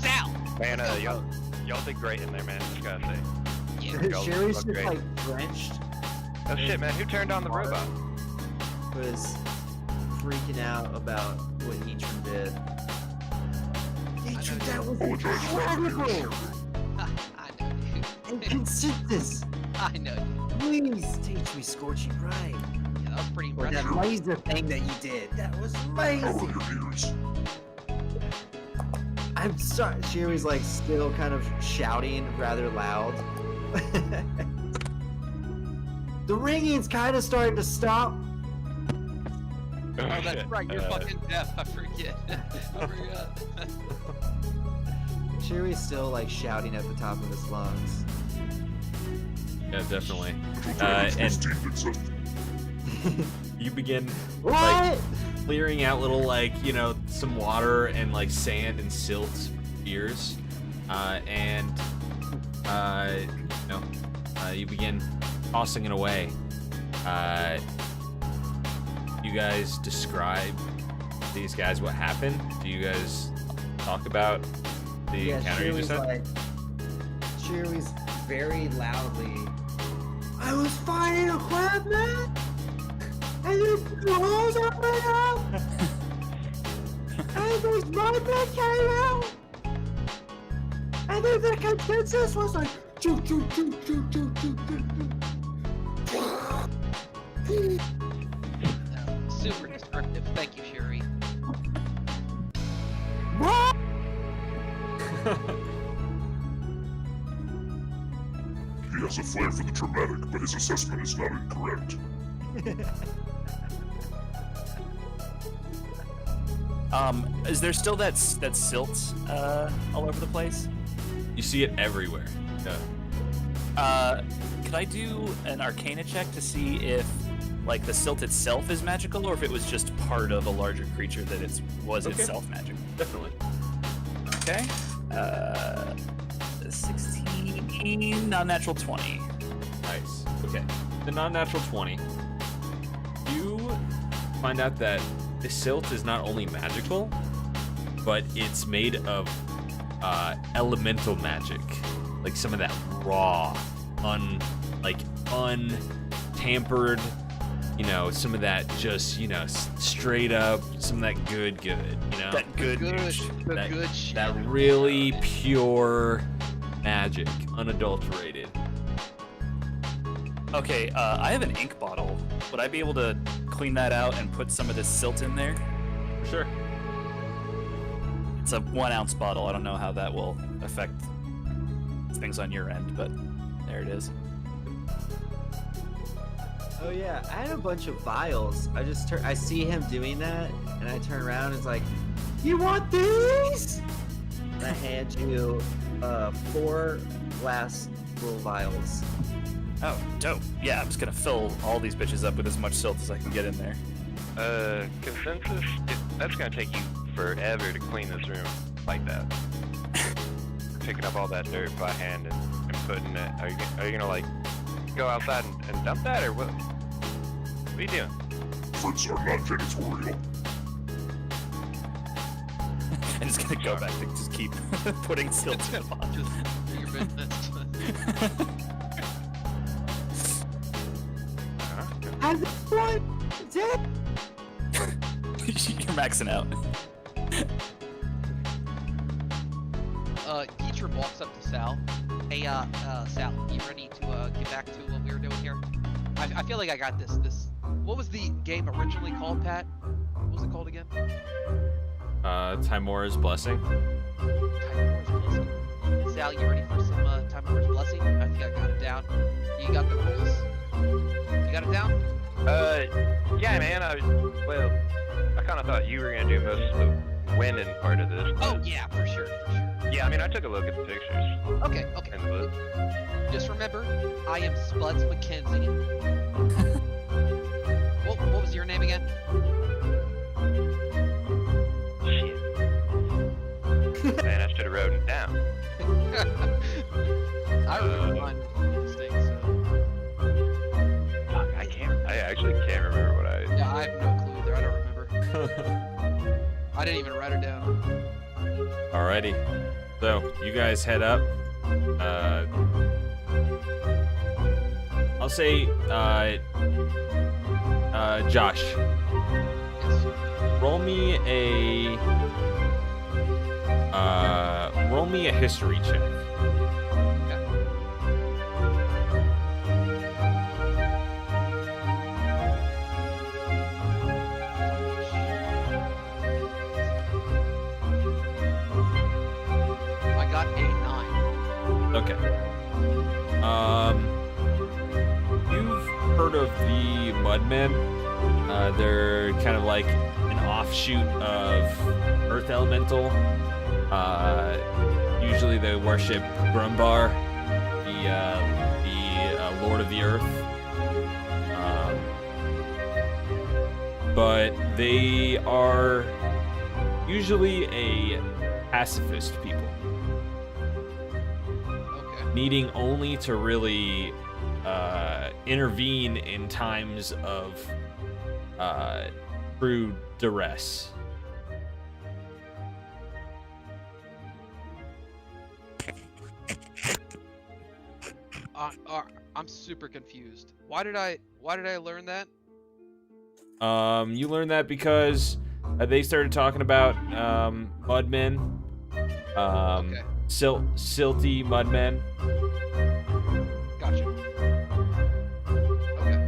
Sal! Man, y'all did great in there, man. Just gotta say. Yeah. Y'all Sherry's look just great. like drenched. Oh shit, man. Who turned on the robot? Was freaking out about what Eatram did. Eatram, that was Apologize for incredible! I know, dude. And Consensus, I know, dude. please teach me Scorching Ray. Yeah, that was pretty Or that impressive. laser thing that you did. That was Cover amazing. your ears. I'm sorry. Sherry's like still kind of shouting rather loud. The ringing's kind of starting to stop. Oh, that's right. You're fucking deaf. I forget. I forgot. Sherry's still like shouting at the top of his lungs. Yeah, definitely. Damage And was deep except you begin What? like clearing out little some water and like sand and silt ears, you begin tossing it away. You guys describe to these guys what happened. Do you guys talk about the Yeah, encounter you just had? Sherry's very loudly. I was finding equipment, and there's holes open up, and there's mudmen came out, and then the Consensus was like, choo choo choo choo choo choo choo. Super descriptive. Thank you, Sherry. What? he has a flair for the dramatic, but his assessment is not incorrect. Is there still that silt all over the place? You see it everywhere. Yeah. Could I do an Arcana check to see if like the silt itself is magical, or if it was just part of a larger creature that was Okay. itself magical. Definitely. Okay. 16, non-natural 20. Nice. Okay. The non-natural 20. You find out that the silt is not only magical, but it's made of elemental magic. Like some of that raw, untampered, some of that just, straight up, some of that good, That good. The good shit. that really pure magic, unadulterated. Okay, I have an ink bottle. Would I be able to clean that out and put some of this silt in there? For sure. It's a 1 ounce bottle. I don't know how that will affect things on your end, but there it is. Oh yeah, I had a bunch of vials. I see him doing that, and I turn around and it's like, you want these? And I hand you 4 glass little vials. Oh, dope. Yeah, I'm just gonna fill all these bitches up with as much silt as I can get in there. Consensus? That's gonna take you forever to clean this room like that. Picking up all that dirt by hand and putting it. Are you gonna like go outside and dump that, or what? What are you doing? Fruits are not janitorial. I'm just gonna go back to just keep putting silt in the bottle. Just do your business. You're maxing out. Geetrim walks up to Sal. Hey, Sal, you ready to get back to what we were doing here? I feel like I got this. What was the game originally called, Pat? What was it called again? Timora's Blessing. Timora's Blessing. Sal, you ready for some Timora's Blessing? I think I got it down. You got the rules? You got it down? Yeah, man. I kind of thought you were gonna do most of the winning part of this. Oh yeah, for sure. Yeah, I mean, I took a look at the pictures Okay. in the book. Just remember, I am Spuds McKenzie. What was your name again? Shit. Man, I should have wrote it down. I really find these things. Fuck, I actually can't remember what I. Yeah, I have no clue either. I don't remember. I didn't even write it down. Alrighty. So, you guys head up. I'll say, Josh, Yes. roll me a history check. I got a 9. Okay. You've heard of the Mudmen? They're kind of like an offshoot of Earth Elemental. Usually they worship Grumbar, the Lord of the Earth. But they are usually a pacifist people, Okay. needing only to really intervene in times of true duress. I'm super confused. Why did I learn that? You learned that because they started talking about mudmen, Okay. silty mudmen. Gotcha. Okay.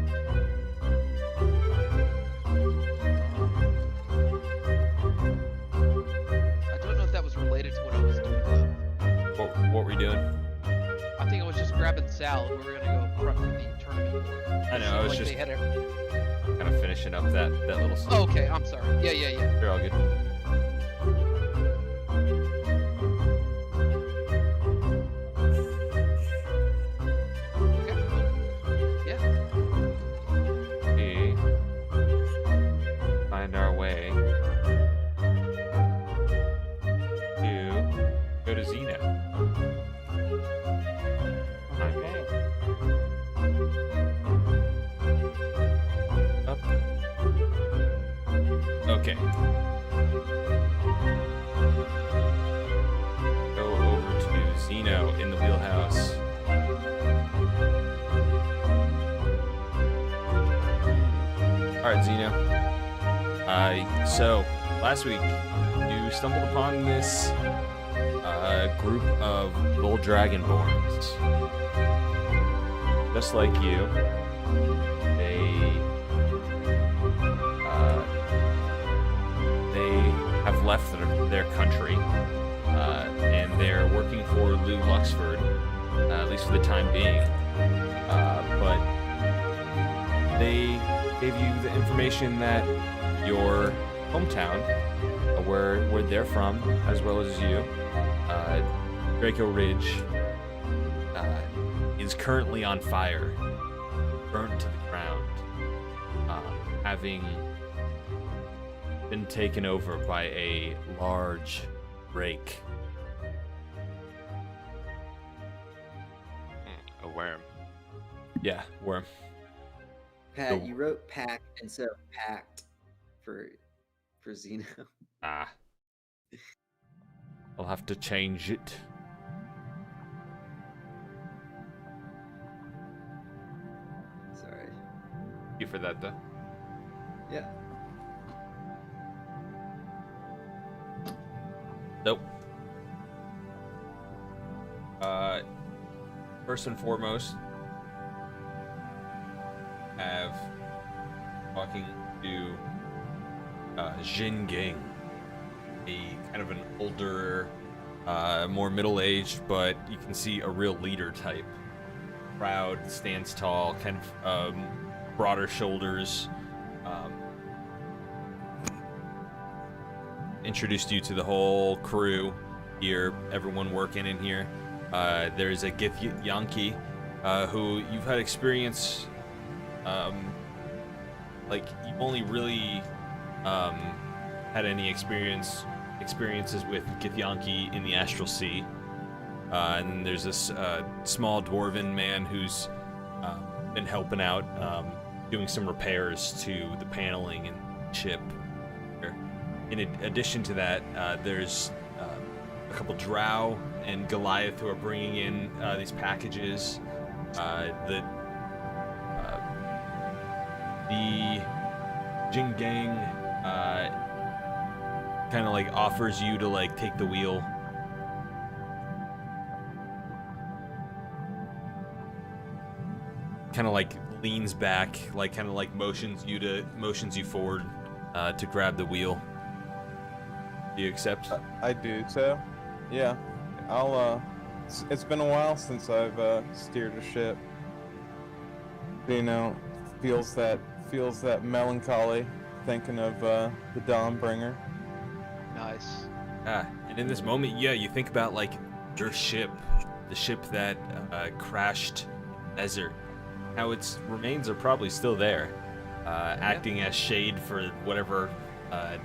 I don't know if that was related to what I was doing though. What were you doing? I think I was just grabbing Sal and we were gonna go prep for the tournament. I know, I was Like just they had kind of finishing up that little. Oh, okay, I'm sorry. Yeah. You're all good. Okay. Yeah. Okay. So last week you stumbled upon this group of gold dragonborns. Just like you, they have left their country, and they're working for Lou Luxford, at least for the time being. But they gave you the information that your hometown, where they're from, as well as you, Draco Ridge, is currently on fire, burnt to the ground, having been taken over by a large rake. A worm. Yeah, worm. Pat, you wrote pack instead of packed for Zeno. Ah. I'll have to change it. Sorry. Thank you for that, though. Yeah. Nope. First and foremost, have talking to Jin Gang, a kind of an older, more middle-aged, but you can see a real leader type. Proud, stands tall, kind of broader shoulders. Introduced you to the whole crew here, everyone working in here. There's a Githyanki, who you've had experience, like you've only really had any experiences with Githyanki in the Astral Sea. And then there's this small dwarven man who's been helping out, doing some repairs to the paneling and ship. In addition to that, there's a couple drow and Goliath who are bringing in these packages. The Jing Gang kind of like offers you to like take the wheel. Kind of like leans back, like kind of like motions you forward to grab the wheel. Do you accept? I do so. Yeah, I'll. It's been a while since I've steered a ship. You know, feels that melancholy thinking of the Dawnbringer. Nice. And in this moment, yeah, you think about like your ship, the ship that crashed in the desert. How its remains are probably still there, acting as shade for whatever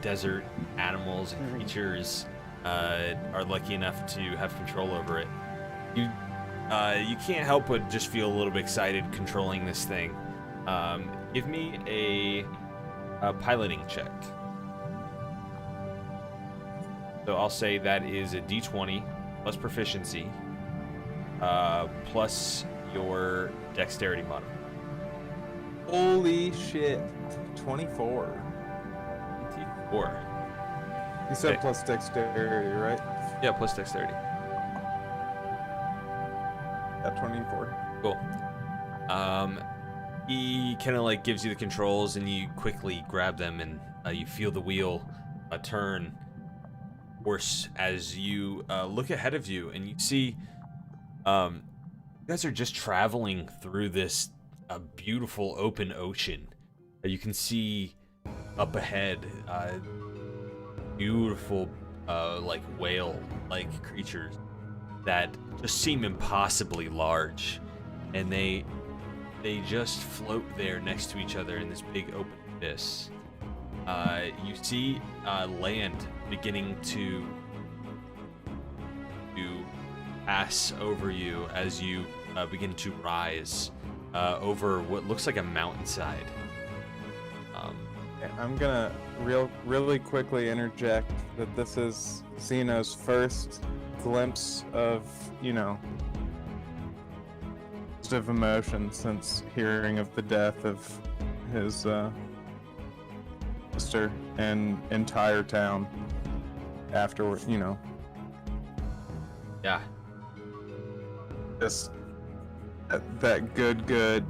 desert animals and creatures are lucky enough to have control over it. You can't help but just feel a little bit excited controlling this thing. Give me a piloting check. So I'll say that is a D20 plus proficiency plus your dexterity modifier. Holy shit! 24. 24. You said Okay. plus dexterity, right? Yeah, plus dexterity. Yeah, 24. Cool. He kind of like gives you the controls, and you quickly grab them, and you feel the wheel turn. Worse, as you look ahead of you, and you see, you guys are just traveling through this beautiful open ocean. You can see up ahead, beautiful, like whale-like creatures that just seem impossibly large, and they just float there next to each other in this big open abyss. You see land beginning to pass over you as you begin to rise over what looks like a mountainside. I'm gonna really quickly interject that this is Zeno's first glimpse of, of emotion since hearing of the death of his Sister and entire town afterward, Yeah. just that good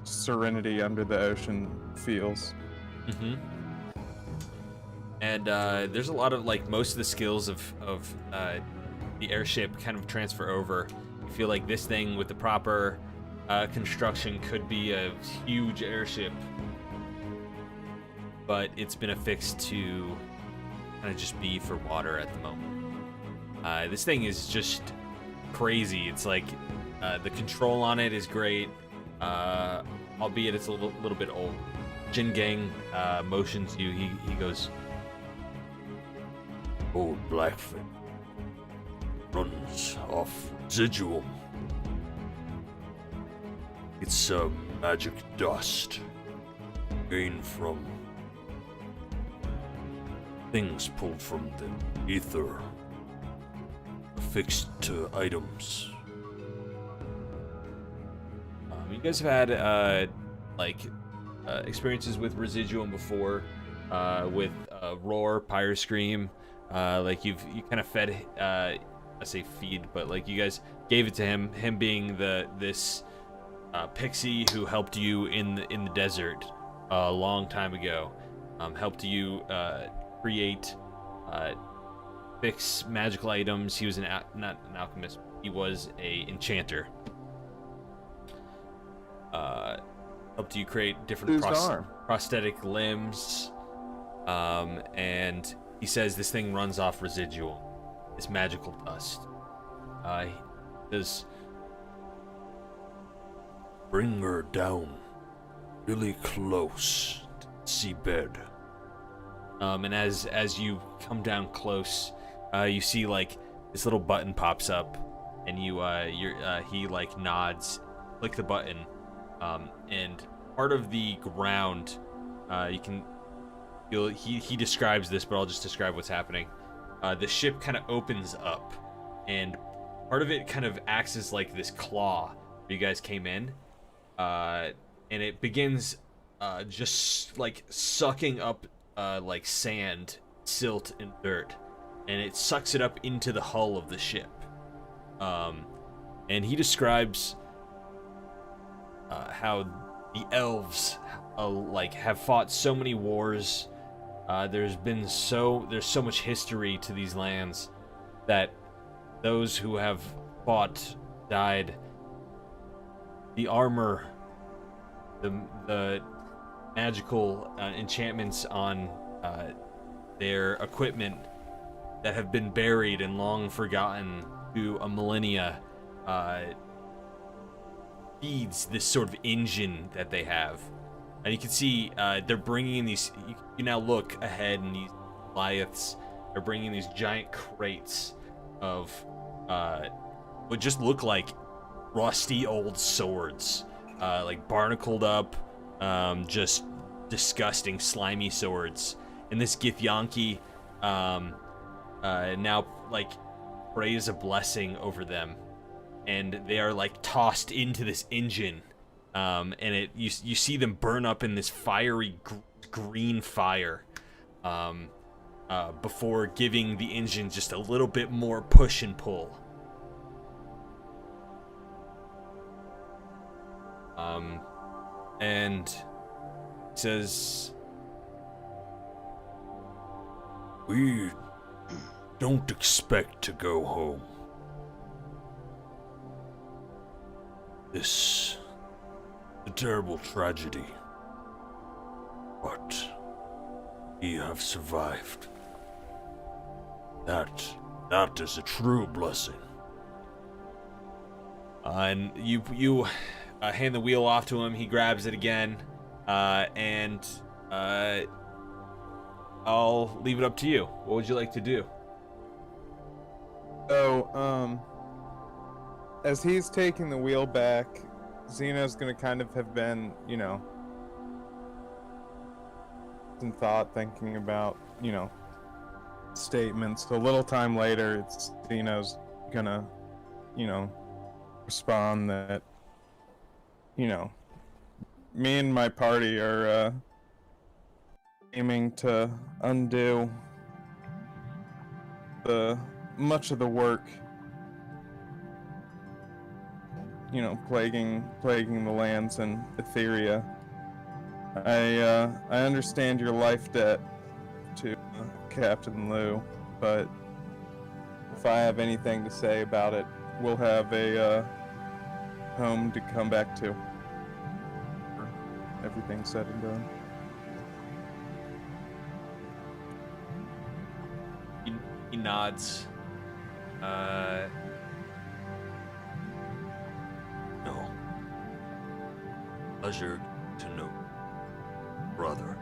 serenity under the ocean feels. Mm-hmm. And there's a lot of like most of the skills of the airship kind of transfer over. You feel like this thing with the proper construction could be a huge airship, but it's been affixed to kind of just be for water at the moment. This thing is just crazy. It's like the control on it is great, albeit it's a little bit old. Jin Gang motions you. He goes, Old Blackfin runs off residuum. It's magic dust gained from things pulled from the ether, affixed to items. you guys have had experiences with residuum before, with roar, pyre scream. Like you kind of fed, I say feed, but like you guys gave it to him. Him being this pixie who helped you in the desert a long time ago, helped you create, fix magical items. He was not an alchemist. He was a enchanter. Helped you create different prosthetic limbs. And he says this thing runs off residual, this magical dust. He does. Bring her down really close to the seabed. And as you come down close, you see like this little button pops up, and he like nods, click the button, and part of the ground, he describes this, but I'll just describe what's happening. The ship kind of opens up, and part of it kind of acts as like this claw where you guys came in, and it begins just like sucking up like sand, silt, and dirt, and it sucks it up into the hull of the ship. And he describes how the elves have fought so many wars. There's so much history to these lands that those who have fought died. The armor, the magical enchantments on their equipment that have been buried and long forgotten to a millennia feeds this sort of engine that they have. And you can see they're bringing in these. You can now look ahead, and these Goliaths are bringing these giant crates of what just look like rusty old swords, like barnacled up, just disgusting, slimy swords. And this Githyanki now like prays a blessing over them, and they are like tossed into this engine. And you see them burn up in this fiery green fire, before giving the engine just a little bit more push and pull. And it says, We don't expect to go home. This is a terrible tragedy, but we have survived. That is a true blessing. And you hand the wheel off to him. He grabs it again, and I'll leave it up to you. What would you like to do? So, as he's taking the wheel back, Xeno's gonna kind of have been, in thought, thinking about, statements. A little time later, it's Xeno's gonna, respond that, me and my party are, aiming to undo much of the work, you know, plaguing the lands in Aetheria. I understand your life debt to Captain Lou, but if I have anything to say about it, we'll have a home to come back to. Everything's said and done. He nods. No. Pleasure to know, brother.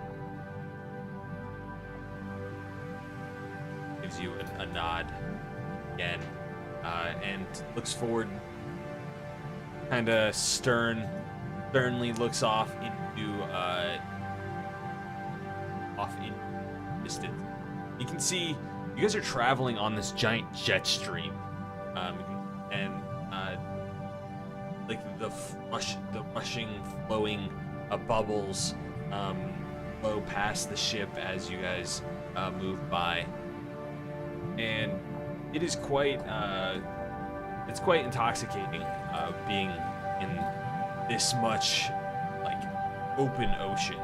Gives you a nod again, and looks forward, kind of sternly looks off in distance. You can see you guys are traveling on this giant jet stream, and like the rushing, flowing bubbles flow past the ship as you guys move by, and it is quite intoxicating being in this much like open ocean.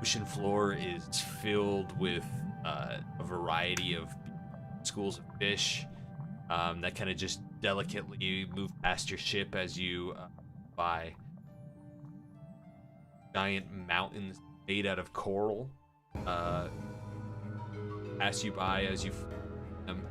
Ocean floor is filled with a variety of schools of fish that kind of just delicately move past your ship as you by giant mountains made out of coral pass you by as you them.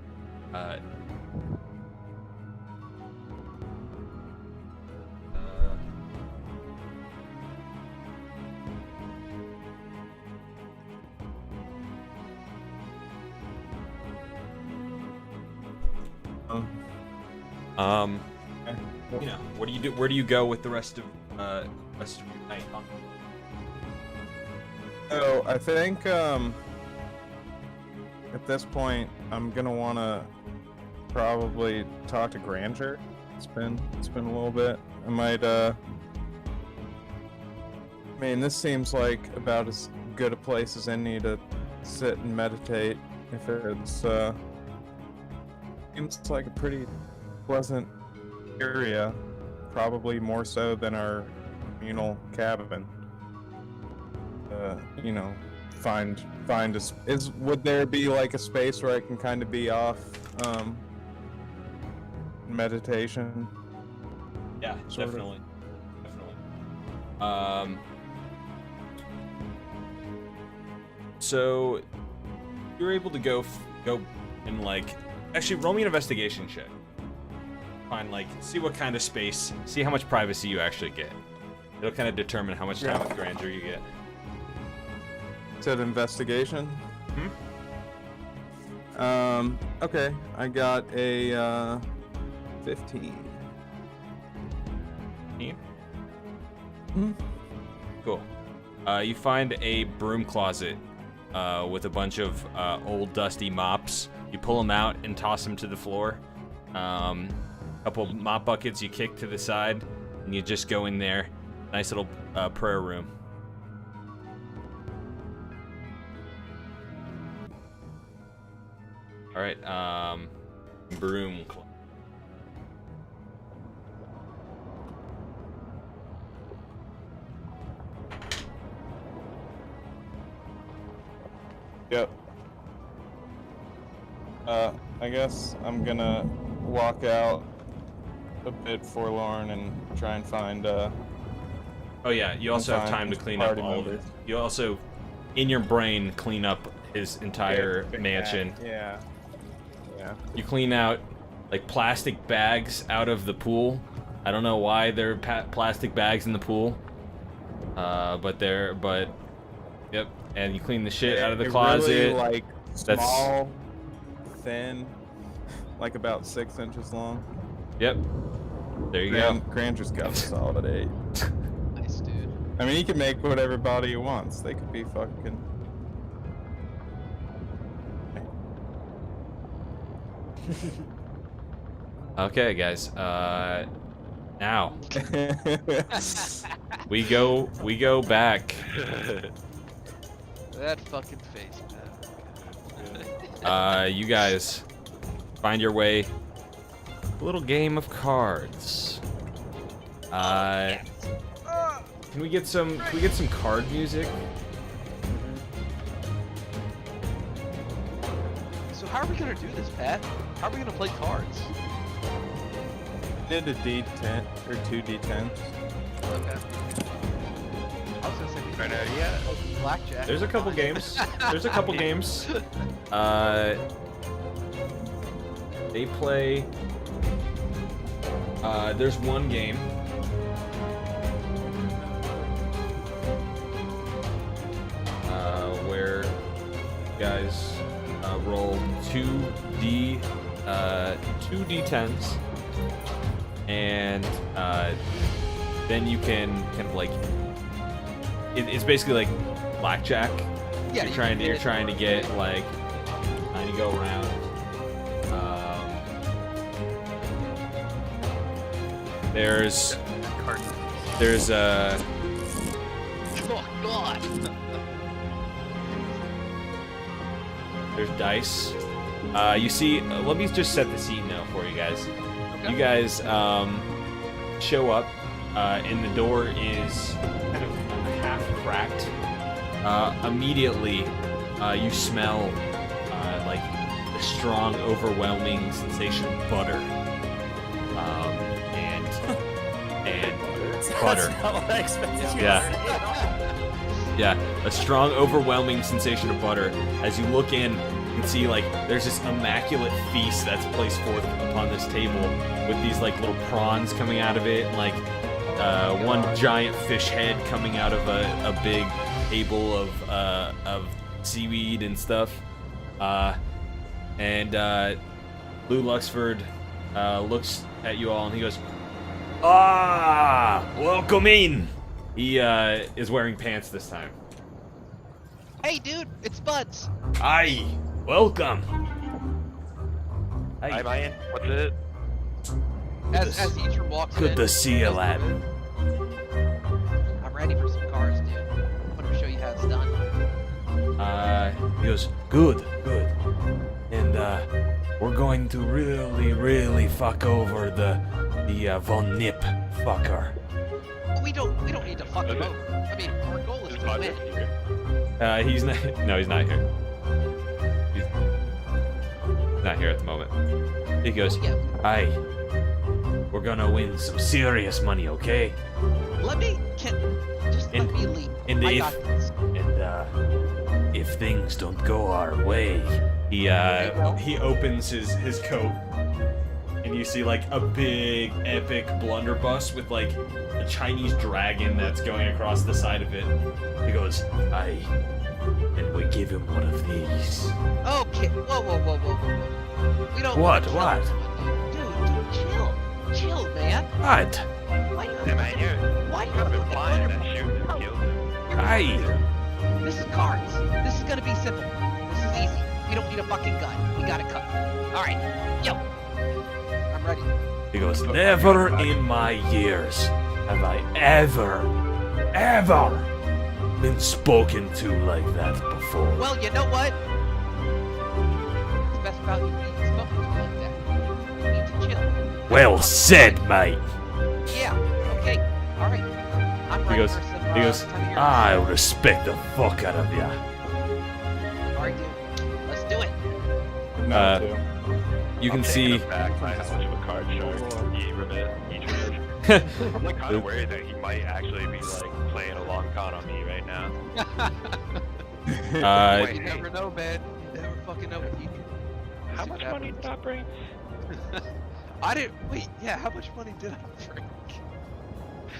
You know, what do you do? Where do you go with the rest of your night? So I think at this point I'm gonna wanna probably talk to Granger. It's been a little bit. I might I mean, this seems like about as good a place as any to sit and meditate. If it's seems like a pretty pleasant area, probably more so than our communal cabin. You know, would there be like a space where I can kind of be off meditation? Yeah, Sort of. definitely. So you're able to go and like actually roll me an investigation check. Find like see what kind of space, see how much privacy you actually get. It'll kind of determine how much time with Granger you get. Said investigation. Okay, I got a 15. Cool. You find a broom closet with a bunch of old dusty mops. You pull them out and toss them to the floor. Couple mop buckets you kick to the side, and you just go in there. Nice little prayer room. All right, broom closet. Yep. I guess I'm gonna walk out a bit forlorn and try and find Oh yeah, you also have time to clean up party all of it. members. You also, in your brain, clean up his entire mansion. Yeah. You clean out like plastic bags out of the pool. I don't know why there are plastic bags in the pool, but yep. And you clean the shit out of the closet. Really, like That's- small, thin, like about 6 inches long. Yep. There you go. Granger's got a solid 8. Nice, dude. I mean, he can make whatever body he wants. They could be fucking. Okay, guys. Now we go back. That fucking face, man. You guys find your way. A little game of cards. Can we get some card music? So how are we gonna do this, Pat? How are we gonna play cards? Did a D10 or 2 D10s. Okay. I was gonna say we Right now, yeah. blackjack. There's a couple games. There's a couple games. They play. There's one game. Where you guys roll 2d10s, and then you can kind of like. It's basically like blackjack. Yeah, You're trying to get like trying to go around. There's Oh God. there's dice. You see, let me just set the scene now for you guys. Okay. You guys show up, and the door is kind of half cracked. Immediately, you smell like a strong, overwhelming sensation of butter. And butter. That's not what I expected. Yeah, a strong, overwhelming sensation of butter. As you look in, you can see like there's this immaculate feast that's placed forth upon this table with these like little prawns coming out of it, and like one giant fish head coming out of a big table of seaweed and stuff. And Lou Luxford looks at you all and he goes, "Ah, welcome in." He is wearing pants this time. Hey, dude, it's Buds. Hi, welcome. Hi, Ryan. What's it? As Eatrum walks in. Good to see you, lad. I'm ready for some cards, dude. I'm gonna show you how it's done. He goes, good. And we're going to really fuck over the Von Nip fucker. We don't need to fuck him over. I mean, our goal is to win. He's not. No, he's not here. He's not here at the moment. He goes, Yeah. "Hi, we're gonna win some serious money, okay? Let me lead. And I if got this. if things don't go our way," he opens his coat, and you see like a big epic blunderbuss with like a Chinese dragon that's going across the side of it. He goes, "Aye, and we give him one of these." Okay. Whoa. We don't. What? wanna kill him. Dude, chill, man. What? Why not? Yeah, man, Why you've been not? flying that shooting and kills him. Aye. This is cards. This is gonna be simple. This is easy. We don't need a fucking gun. We got it covered. All right. Yo. I'm ready. He goes, "Never in my years have I ever been spoken to like that before." Well, you know what? It's best about you being spoken to like that. You need to chill. Well said, mate. Yeah. Okay. All right. I'm He ready goes, for some. he goes, some of your- "I respect the fuck out of ya." All right, dude. Let's do it. No, too. You can see. Back by how much of a card shark each is. I'm like kind of worried that he might actually be like playing a long con on me right now. You never know, man. You never fucking know what he can. How much money did I bring? I didn't. Wait. Yeah. How much money did I bring?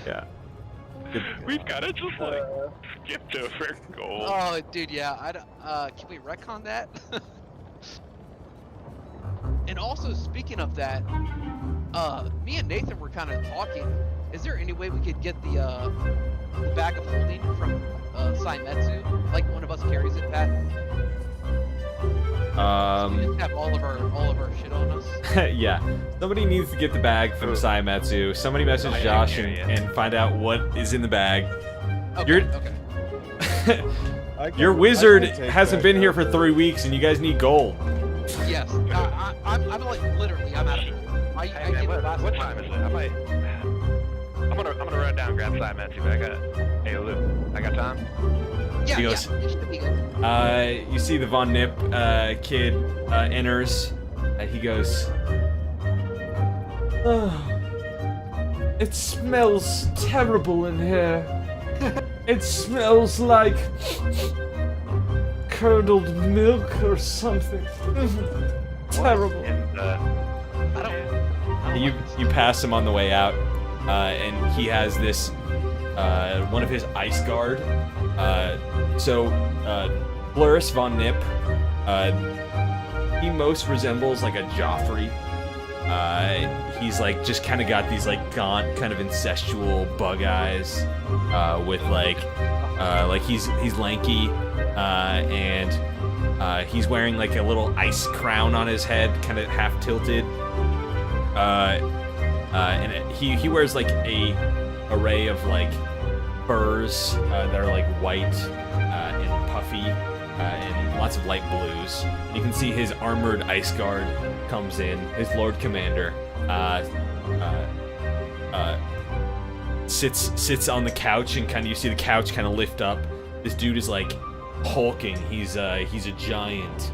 Yeah. We've gotta just like skip over gold. Oh, dude. Yeah. I don't. Can we retcon that? And also, speaking of that, me and Nathan were kind of talking. Is there any way we could get the bag of holding from Saimetsu? Like one of us carries it, Pat? We just have all of our shit on us. Yeah. Somebody needs to get the bag from Saiyamatsu. Somebody message I Josh hear ya. and find out what is in the bag. Okay, You're- okay. Your I wizard can take hasn't back been here up for 3 weeks, and you guys need gold. Yes. I'm like literally, I'm out of it. I Hey, man, came what last time is it? I'm gonna run down and grab Saiyamatsu, but I got. Hey, Luke, I got time? Yeah, He yeah. goes- It should be good. You see the Von Nip kid enters. He goes, "Oh, it smells terrible in here. It smells like curdled milk or something. Terrible." And I don't You pass him on the way out, and he has this one of his ice guard. Floris Von Nip, he most resembles like a Joffrey. He's like just kind of got these like gaunt, kind of incestual bug eyes, with like he's lanky, and he's wearing like a little ice crown on his head, kind of half tilted. And he wears like a array of like furs that are like white and puffy and lots of light blues. You can see his armored ice guard comes in, his Lord Commander, sits on the couch, and kind of you see the couch kind of lift up. This dude is like hulking. He's a giant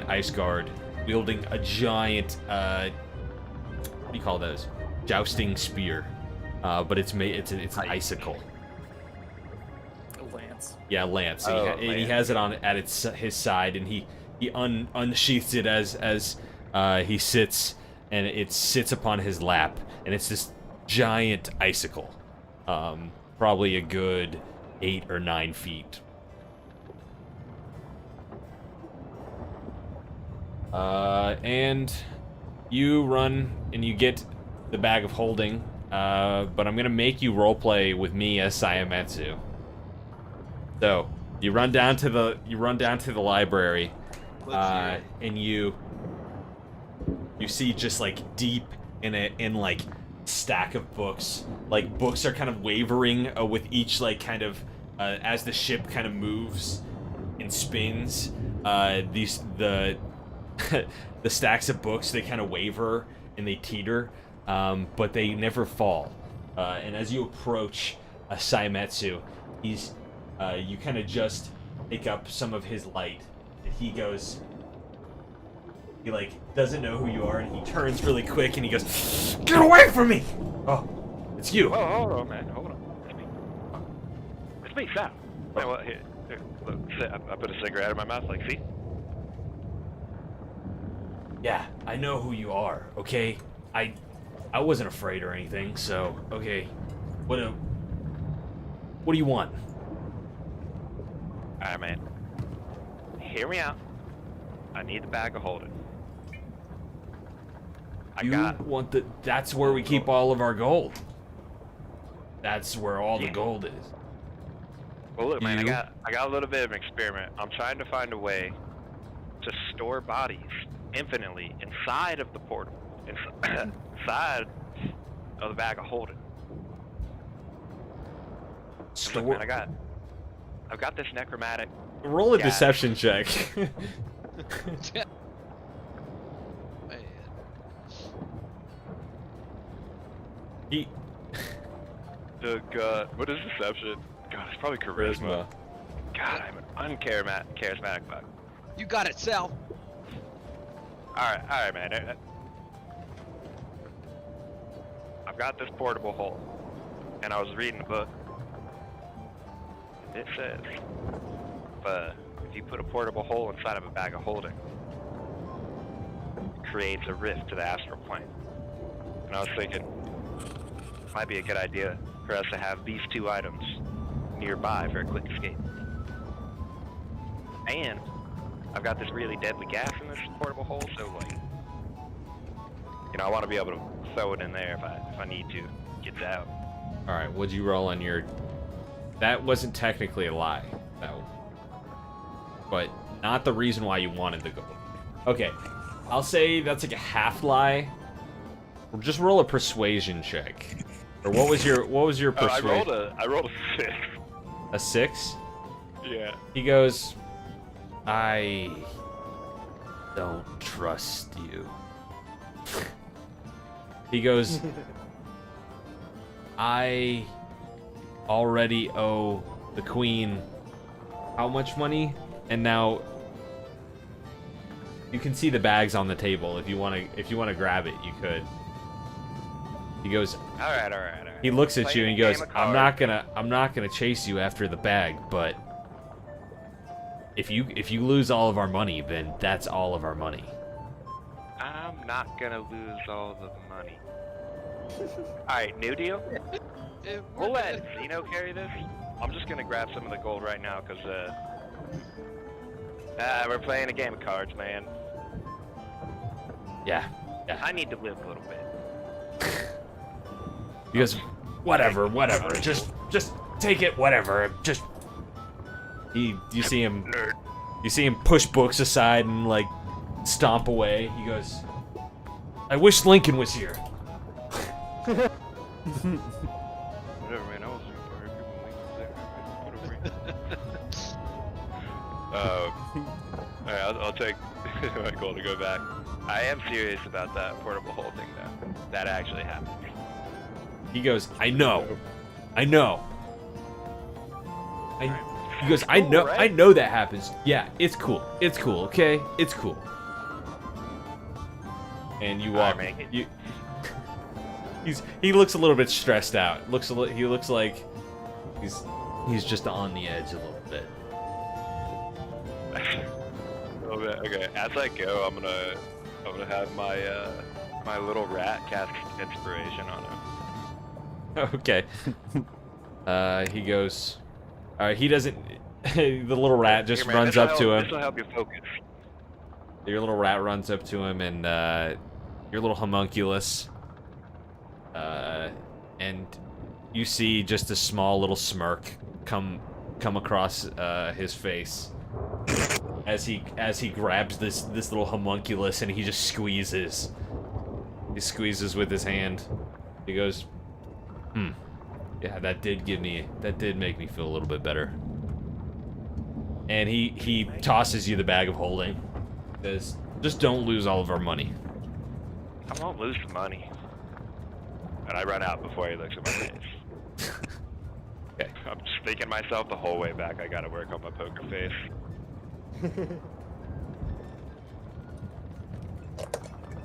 ice guard wielding a giant what do you call those? Jousting spear, but it's an icicle. Lance. Yeah, lance. Oh, And he has it on at his side, and he unsheaths it as he sits, and it sits upon his lap, and it's this giant icicle, probably a good 8 or 9 feet. And you run and you get the bag of holding, but I'm gonna make you roleplay with me as Saiyamatsu. So you run down to the library, and you see just like deep in like stack of books. Like books are kind of wavering with each like kind of as the ship kind of moves and spins. The stacks of books, they kind of waver and they teeter, but they never fall. And as you approach Saiyamatsu, you kind of just pick up some of his light, and he like doesn't know who you are, and he turns really quick and he goes, "Get away from me!" Oh, it's you. Oh, hold on, man. Hold on. It's me, Sal. Man, what? Here, look. I put a cigarette in my mouth. Like, see? Yeah, I know who you are, okay? I wasn't afraid or anything, so okay. What do you want? Alright, man. Hear me out. I need the bag of holding. That's where we keep all of our gold. That's where all the gold is. Well, look, man. You? I got a little bit of an experiment. I'm trying to find a way to store bodies infinitely inside of the portal, inside of the bag of holding. Look, man, I've got this necromantic. Roll a Yeah. deception check. Man. God, what is deception? God, it's probably charisma. God, I'm an uncharismatic bug. You got it, Sal. Alright, man. I've got this portable hole, and I was reading the book. It says, if you put a portable hole inside of a bag of holding, it creates a rift to the astral plane. And I was thinking, it might be a good idea for us to have these two items nearby for a quick escape. And I've got this really deadly gas in this portable hole, so like, I want to be able to throw it in there if I need to get it out. All right, what'd you roll on your? That wasn't technically a lie. but not the reason why you wanted the gold. Okay, I'll say that's like a half lie. Just roll a persuasion check. Or what was your persuasion? I rolled a 6. A 6? Yeah. He goes, I don't trust you. He goes, I already owe the queen how much money? And now you can see the bags on the table. If you want to grab it, you could. He goes, All right. he looks at you and he Playing a goes, game of I'm not gonna chase you after the bag, but if you lose all of our money, then that's all of our money. I'm not gonna lose all the money. Alright, new deal? We'll let Zeno carry this. I'm just gonna grab some of the gold right now, because, we're playing a game of cards, man. Yeah. I need to live a little bit. He goes, whatever, just take it, whatever, just. You see him push books aside and like stomp away. He goes, I wish Lincoln was here. Whatever, man. I was sorry Alright, I'll take my gold to go back. I am serious about that portable hole thing, though. That actually happened. He goes, I know. He goes, I know that happens. Yeah, it's cool, okay? It's cool. And you walk. He looks a little bit stressed out. He looks like he's just on the edge a little bit. Okay, as I go, I'm gonna have my my little rat cast inspiration on him. Okay. He goes. He doesn't. The little rat just runs up to him. This will help you focus. Your little rat runs up to him, and your little homunculus. And you see just a small little smirk come across his face as he grabs this little homunculus, and he just squeezes. He squeezes with his hand. He goes, yeah, that did make me feel a little bit better. And he tosses you the bag of holding. Says, just don't lose all of our money. I won't lose the money. And I run out before he looks at my face. Okay. I'm just thinking myself the whole way back. I gotta work on my poker face.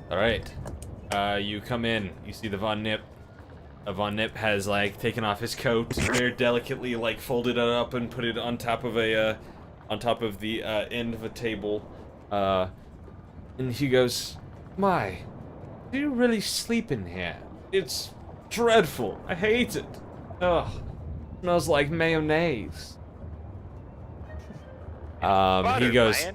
All right. You come in. You see the Von Nip. Von Nip has like taken off his coat, very delicately like folded it up and put it on top of the end of a table. And he goes, "My, do you really sleep in here? It's dreadful. I hate it. Ugh, smells like mayonnaise." He goes,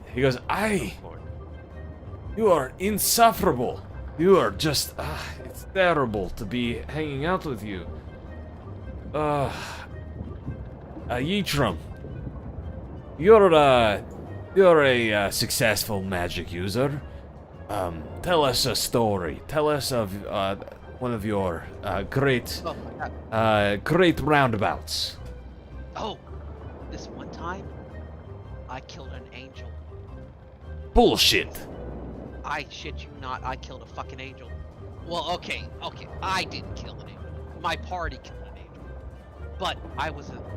you are insufferable. You are just, it's terrible to be hanging out with you. Yitram, you're a successful magic user. Tell us a story. Tell us of one of your great roundabouts. Oh, this one time, I killed an angel. Bullshit. I shit you not, I killed a fucking angel. Well, okay, I didn't kill an angel. My party killed an angel. But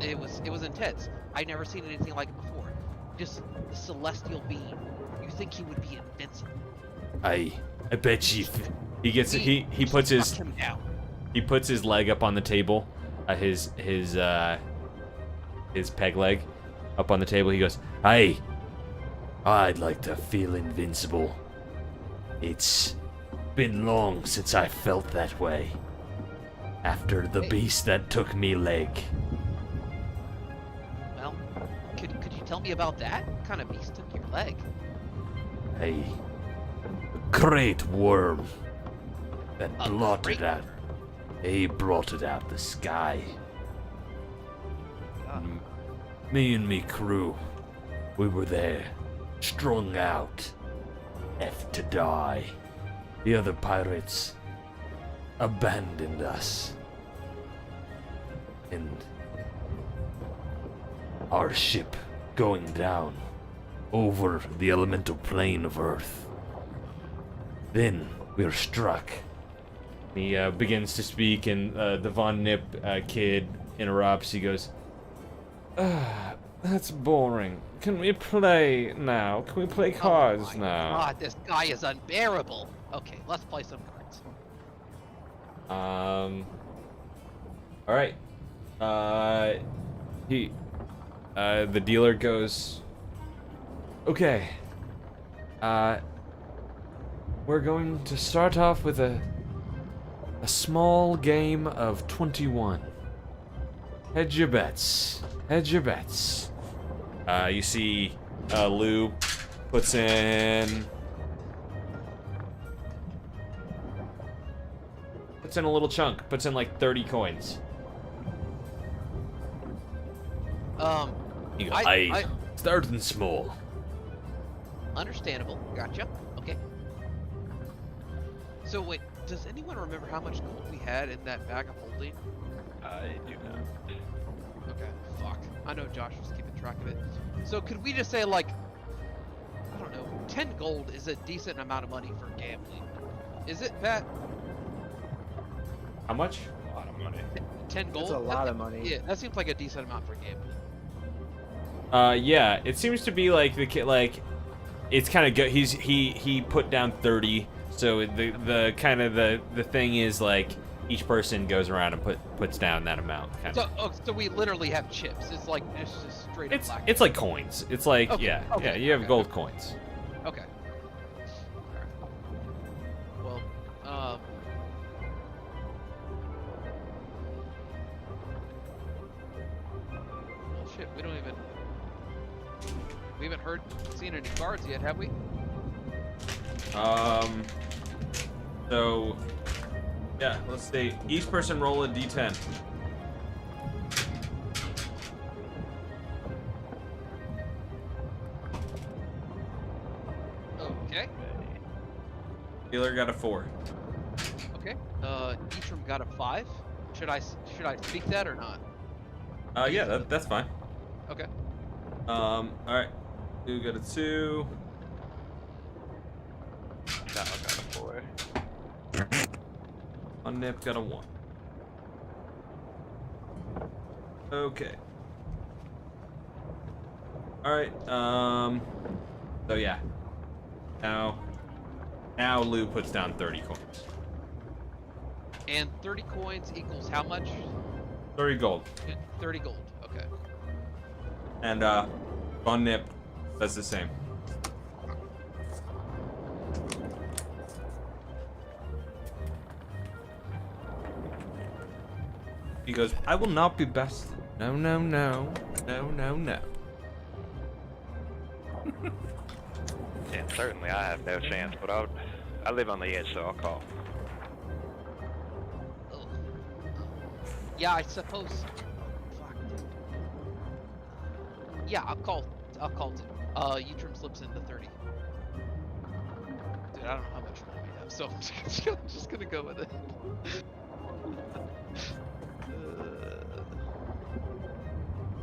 it was intense. I'd never seen anything like it before. Just the celestial being. You think he would be invincible? I bet you. He puts his him down. He puts his leg up on the table, his peg leg up on the table. He goes, "Hey, I'd like to feel invincible. It's been long since I felt that way. After the beast that took me leg." Well, could you tell me about that? What kind of beast took your leg? A great worm that blotted out. He blotted out the sky. Me and me crew, we were there, strung out, left to die. The other pirates abandoned us. And our ship going down over the elemental plane of Earth. Then we were struck. He begins to speak, and the Von Nip kid interrupts. He goes, that's boring. Can we play now? Can we play cards oh my now? God, this guy is unbearable. Okay, let's play some cards. All right. The dealer goes, okay. We're going to start off with a small game of 21. Hedge your bets. Hedge your bets. You see, Lou puts in a little chunk. Puts in like 30 coins. You go, I starting small. understandable. Gotcha. Okay. So wait, does anyone remember how much gold we had in that bag of holding? I do not. Okay, fuck. I know Josh was keeping track of it. So could we just say like, I don't know, 10 gold is a decent amount of money for gambling. Is it, Pat? How much? A lot of money. 10 gold? That's a lot of money. Yeah, that seems like a decent amount for gambling. Yeah, it seems to be like the kid, like, it's kind of good. He put down 30, so the kind of the thing is like each person goes around and puts down that amount. Kind So, of. so we literally have chips. It's like it's just straight up black. It's like coins. It's like Okay, yeah, okay, you have okay, gold okay. coins. Okay. Alright. Well, well, shit. We haven't seen any cards yet, have we? So yeah, let's see. Each person roll a d10. Okay. Dealer got a 4. Okay. Eachrum got a 5. Should I speak that or not? Yeah, that's fine. Okay. All right. You got a 2. No, I got a 4. On Nip got a 1. Okay. All right. So yeah. Now Lou puts down 30 coins. And 30 coins equals how much? 30 gold. 30 gold. Okay. And Von Nip does the same. He goes, I will not be best. No, no, no. No, no, no. And certainly I have no chance, but I live on the edge, so I'll call. Ugh. Yeah, I suppose. Fuck. Yeah, I'll call too. Utrum slips into 30. Dude, I don't know how much roll we have, so I'm just gonna go with it.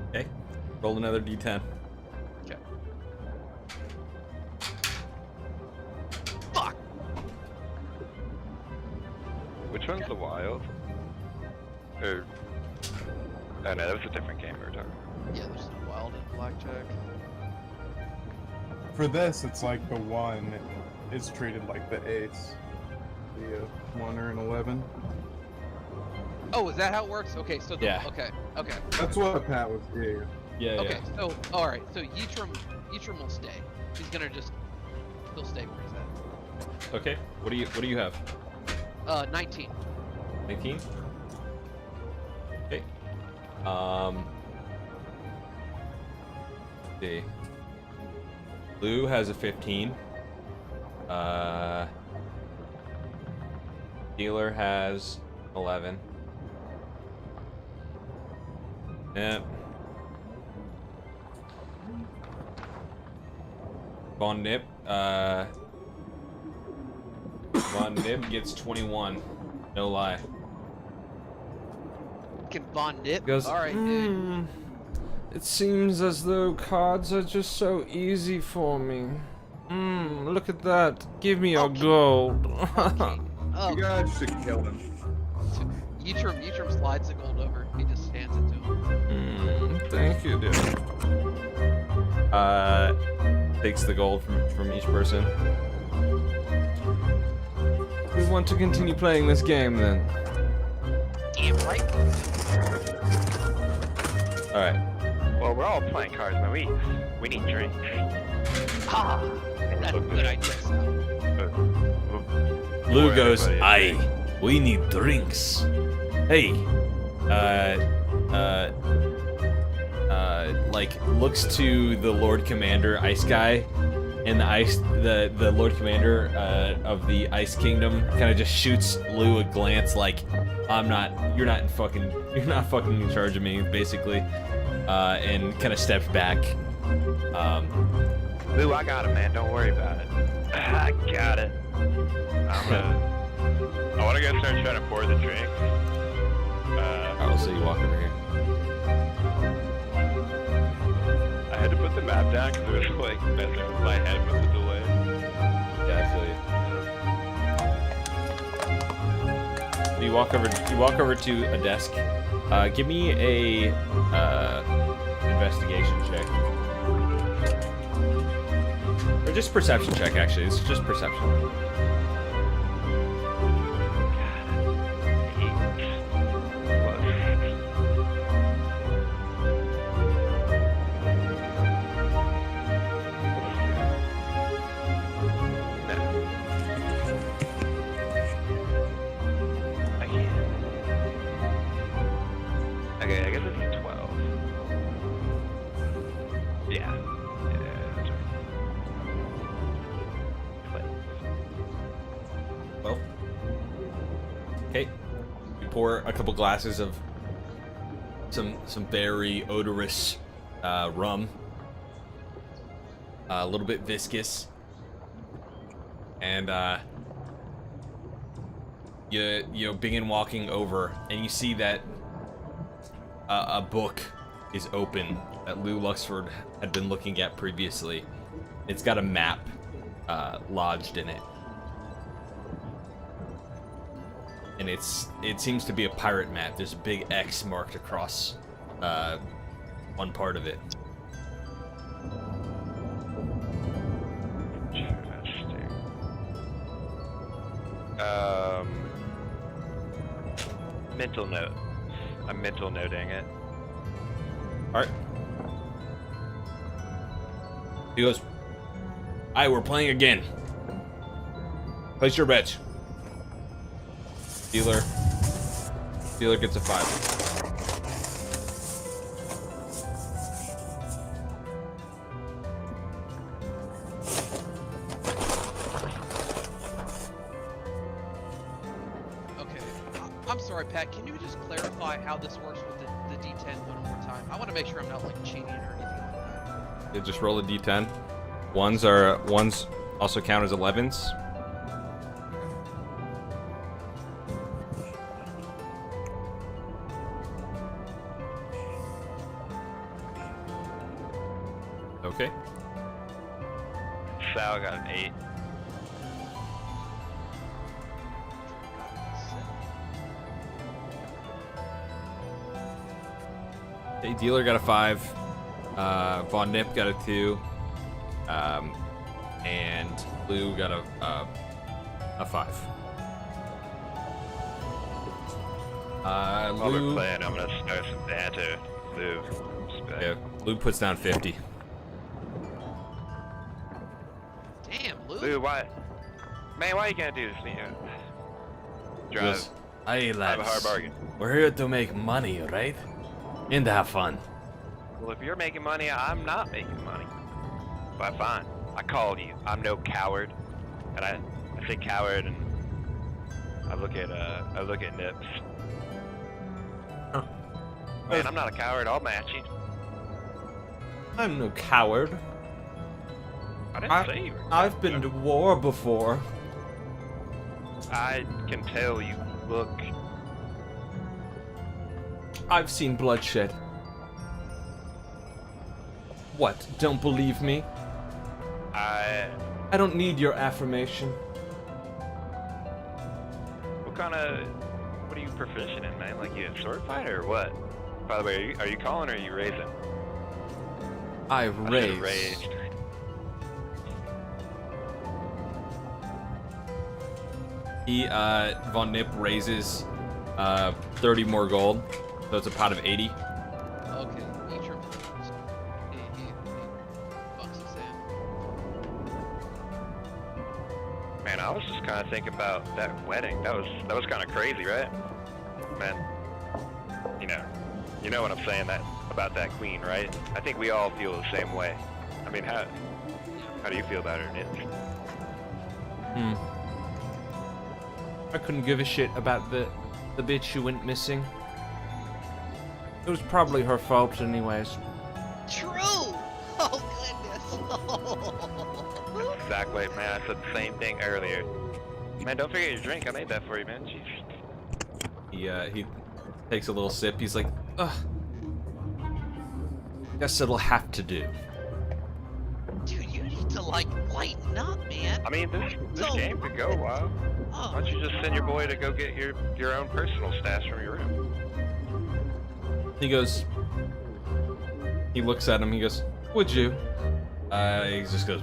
Okay. Roll another d10. Okay. Fuck. Which one's the wild? Or... Oh no, that was a different game we were talking about. Yeah, there's no wild in blackjack. For this, it's like the 1 is treated like the ace. The 1 or an 11. Oh, is that how it works? Okay, so the, Yeah. okay. That's what Pat was doing. Yeah, Okay, so alright, so Yitrum will stay. He'll stay where he's at. Okay. What do you have? 19. 19? Okay. Let's see. Lou has a 15. Dealer has 11. Yep. Von Nip gets 21. No lie. Can Von Nip? Goes, Alright, dude. It seems as though cards are just so easy for me. Look at that. Give me your gold. Oh, You guys should kill him. Ytrim slides the gold over. He just hands it to him. Thank you, dude. Takes the gold from each person. We want to continue playing this game then. Damn right. All right. Well, we're all playing cards, man. We need drinks. Ah, that's a good idea. Lou For goes, everybody. aye, we need drinks. Hey, Like looks to the Lord Commander Ice Guy, and the Lord Commander of the Ice Kingdom kind of just shoots Lou a glance like, you're not fucking in charge of me, basically, and kind of steps back. Lou, I got it, man. Don't worry about it. I got it. I want to go start trying to pour the drinks. Alright, so you walk over here. I had to put the map down because it was like messing with my head with the delay. Yeah, I feel you. You walk over to a desk. Give me a investigation check. Or just perception check, actually. It's just perception. Okay, I guess it's 12. Yeah. That's right. Well. Okay. You pour a couple glasses of some very odorous rum. A little bit viscous. And you begin walking over, and you see that a book is open that Lou Luxford had been looking at previously. It's got a map lodged in it, and it seems to be a pirate map. There's a big X marked across one part of it. Mental note. I'm mental noting it. Alright. He goes, "Alright, we're playing again. Place your bets." Dealer gets a 5. I'm sorry, Pat. Can you just clarify how this works with the D10 one more time? I want to make sure I'm not like cheating or anything like that. You just roll a D10. Ones also count as 11s. Okay. Sal got an 8. Okay, Dealer got a 5. Von Nip got a 2. And Lou got a 5. While we're Lou, playing, I'm gonna start some banter. Lou. yeah, Lou puts down 50. Damn, Lou. Lou, why? Man, why you gonna do this to me? Drive. Goes, Hey I have a hard lads, bargain. we're here to make money, right? And to have fun. Well, if you're making money, I'm not making money. But fine. I called you. I'm no coward. And I say coward, and I look at Nips. Huh. Man, I'm not a coward. I'll match you. I'm no coward. I didn't say you were. I've been to war before. I can tell you look. I've seen bloodshed. What? Don't believe me? I don't need your affirmation. What are you proficient in, man? Like, you a sword fighter or what? By the way, are you calling or are you raising? I raised. Raised. Von Nip raises 30 more gold, so it's a pot of 80. Okay, each room he bucks his in. Man, I was just kind of thinking about that wedding. That was kind of crazy, right? Man, you know what I'm saying about that queen, right? I think we all feel the same way. I mean, how do you feel about her, Nip? I couldn't give a shit about the bitch who went missing. It was probably her fault anyways. True! Oh, goodness. Exactly, man. I said the same thing earlier. Man, don't forget your drink. I made that for you, man. Jeez. He takes a little sip. He's like, ugh. Guess it'll have to do. Dude, you need to, like, lighten up, man. I mean, this game could go a while. Oh. Why don't you just send your boy to go get your own personal stash from your room? He goes, he looks at him, he goes, would you? He just goes,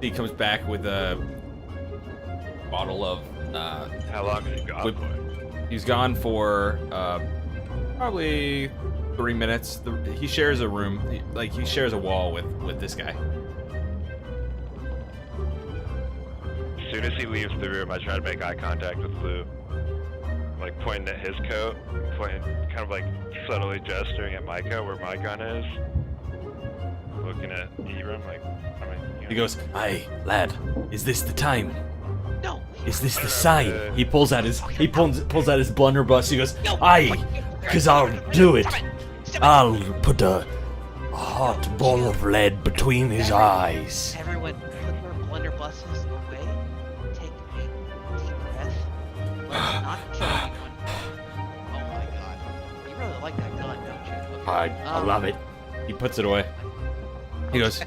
He comes back with a bottle of, How long has he gone for? He's gone for, probably 3 minutes. He shares a room, he shares a wall with this guy. As soon as he leaves the room, I try to make eye contact with Lou. Like, pointing at his coat, kind of like subtly gesturing at my coat where my gun is. Looking at Eram, like, I mean, He goes, "Aye, lad, is this the time? No. Is this the sign?" He pulls out his blunderbuss. He goes, "Aye, 'cause I'll do it. I'll put a hot ball of lead between his eyes." Everyone, put their blunderbusses away. Take a deep breath. Let's not kill anyone. Oh my god. You really like that gun, don't you? Okay. I love it. He puts it away. He goes,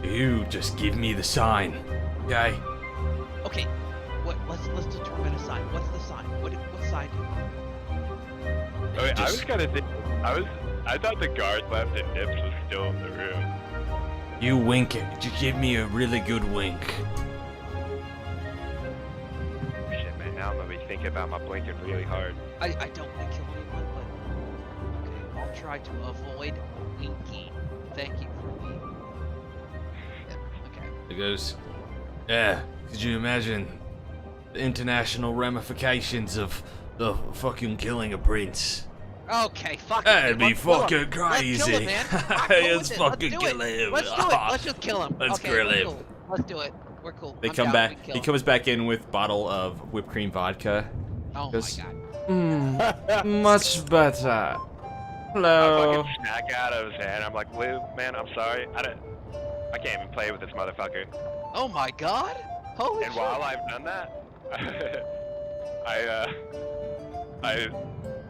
"You just give me the sign, okay?" Okay. Let's determine a sign. What's the sign? What sign do you want? Okay, I was kind of thinking, I thought the guard left and Nips was still in the room. You wink it. Just give me a really good wink. Shit, man, now I'm gonna be thinking about my blinking really hard. I don't want to kill anyone, but okay, I'll try to avoid winking. Thank you for me. Yeah, okay. He goes, "Yeah, could you imagine the international ramifications of the fucking killing a prince?" Okay, fuck it. That'd be Let's kill him. fucking Let's kill crazy. him, man. I'm cool Let's with it. fucking do kill it. him. Let's do it. Let's just kill him. Let's okay, grill let's him. Cool. Let's do it. We're cool. they I'm come down. back. We kill He him. comes back in with bottle of whipped cream vodka. Oh goes, my god. Much better. I Hello. fucking smack out of his hand. I'm like, Lou, man, I'm sorry. I can't even play with this motherfucker. Oh my god. Holy And shit. while I've done that,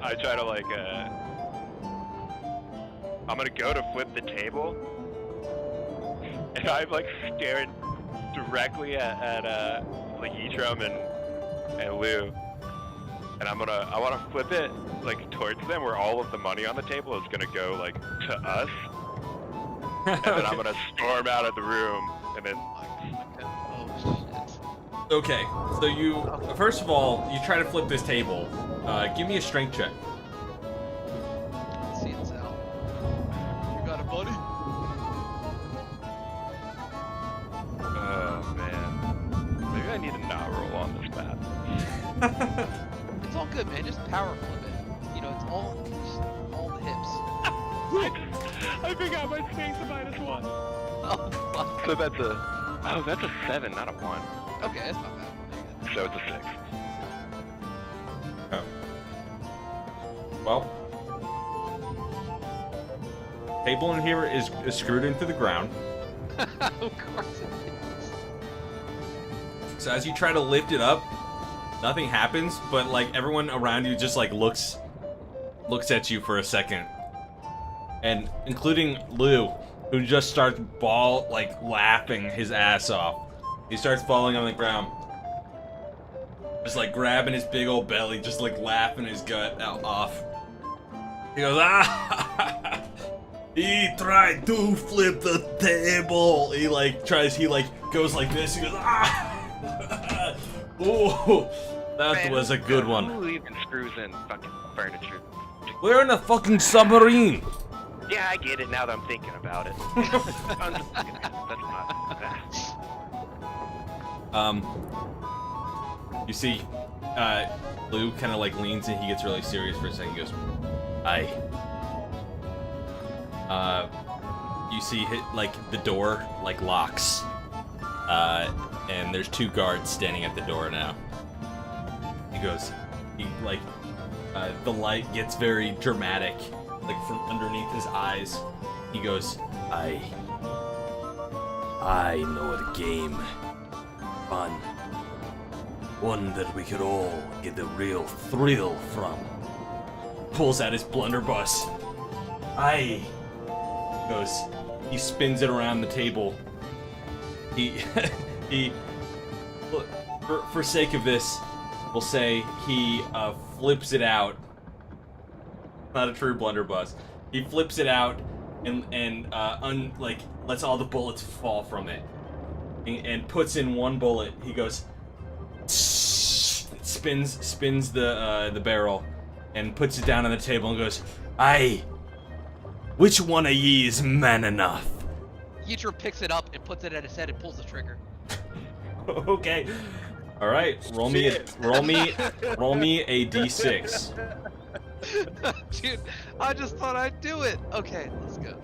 I try to like, I'm gonna go to flip the table, and I'm like staring directly at like Etram and Lou, and I want to flip it like towards them where all of the money on the table is gonna go like to us, and then I'm gonna storm out of the room, and then Oh shit. Okay, so you first of all you try to flip this table. Give me a strength check. Let's see this out. You got a buddy? oh man, maybe I need to not roll on this map. It's all good, man. Just power flip it. You know, it's all the hips. I forgot my strength's a -1. Oh fuck. So that's a 7, not a 1. Okay, that's not bad. So it's a 6. Well, table in here is screwed into the ground. Of course it is. So as you try to lift it up, nothing happens, but like everyone around you just like looks at you for a second. And including Lou, who just starts laughing his ass off. He starts falling on the ground. Just like grabbing his big old belly, just like laughing his gut off. He goes, ah! He tried to flip the table. He goes like this. He goes, ah! Ooh, that was a good one. Who even screws in fucking furniture? We're in a fucking submarine. Yeah, I get it now that I'm thinking about it. You see, Lou kind of like leans in. He gets really serious for a second. He goes, "Aye." You see, the door locks, and there's 2 guards standing at the door now. He goes, the light gets very dramatic, from underneath his eyes. He goes, I know a game. Fun. One that we could all get a real thrill from. pulls out his blunderbuss. Aye. He spins it around the table. He for sake of this, we'll say he flips it out. Not a true blunderbuss. He flips it out and lets all the bullets fall from it, and puts in one bullet. He goes, spins the barrel, and puts it down on the table and goes, Aye. Which one of ye is man enough? Yitro picks it up and puts it at his head and pulls the trigger. Okay. All right. Roll me a d6. Dude, I just thought I'd do it. Okay, let's go.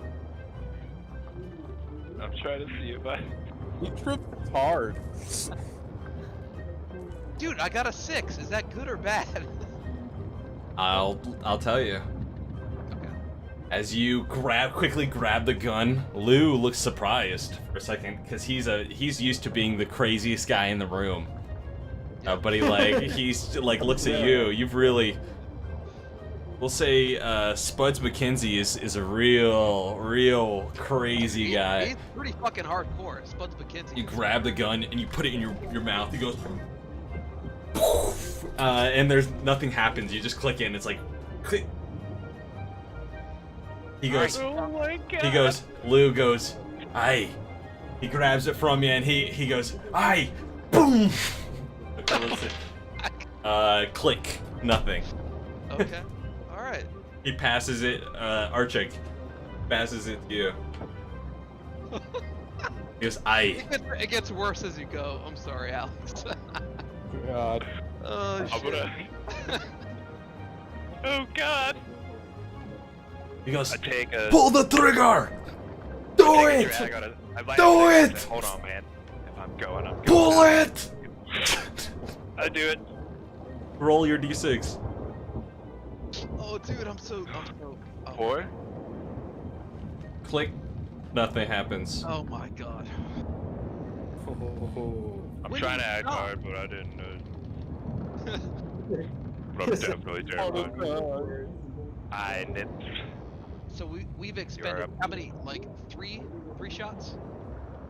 I'm trying to see if I... You tripped hard. Dude, I got a 6. Is that good or bad? I'll tell you. Okay. As you quickly grab the gun, Lou looks surprised for a second because he's used to being the craziest guy in the room. But he looks at you. You've really, we'll say, Spuds McKenzie is a real crazy guy. He's pretty fucking hardcore. Spuds McKenzie. You grab the gun and you put it in your mouth. He goes, and there's nothing happens. You just click in. It's like, click. He goes, oh my God. He goes, Lou goes, aye. He grabs it from you and he goes, aye. Boom. Click. Nothing. Okay. All right. He passes it. Archique passes it to you. He goes, aye. It gets worse as you go. I'm sorry, Alex. God. Oh I'm shit. gonna... Oh God. He goes, I take a... Pull the trigger! Do it! Do it! Hold on, man. If I'm going. Pull it! I do it. roll your d6. Oh, dude, I'm so. Oh. 4? Click. Nothing happens. Oh my God. I'm When trying you to act stop? hard, but I didn't. But I'm definitely terrified. I nip. So we've expended up. how many? Like three shots?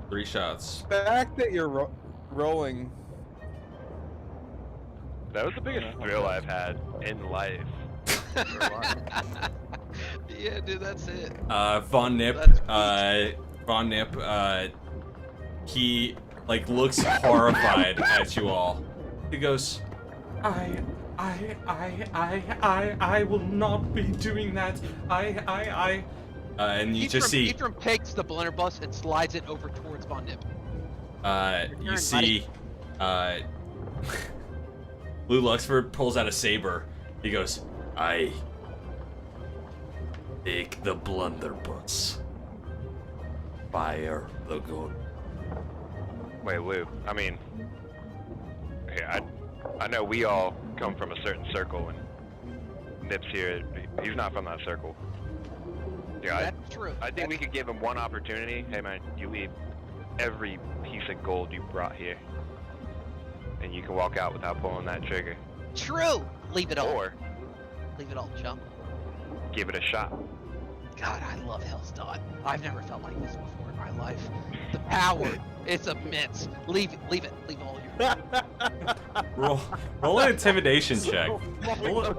3 shots. The fact that you're rolling. That was the biggest thrill I've had in life. Yeah, dude, that's it. Von Nip, That's he looks horrified at you all. He goes, I will not be doing that. And you just see, Ephraim takes the blunderbuss and slides it over towards Von Nip. you see, Lou Luxford pulls out a saber. He goes, Aye. Take the blunderbuss. Fire the gun. Wait, Lou. I mean, hey, I know we all come from a certain circle, and Nip's here. He's not from that circle. Yeah, That's True. I think we could give him one opportunity. Hey man, you leave every piece of gold you brought here, and you can walk out without pulling that trigger. True. Leave it all. Or Leave it all, chump. give it a shot. God, I love Hell's Dawn. I've never felt like this before in my life. The power, it's immense. Leave it. Leave all your. Roll an intimidation check. Roll it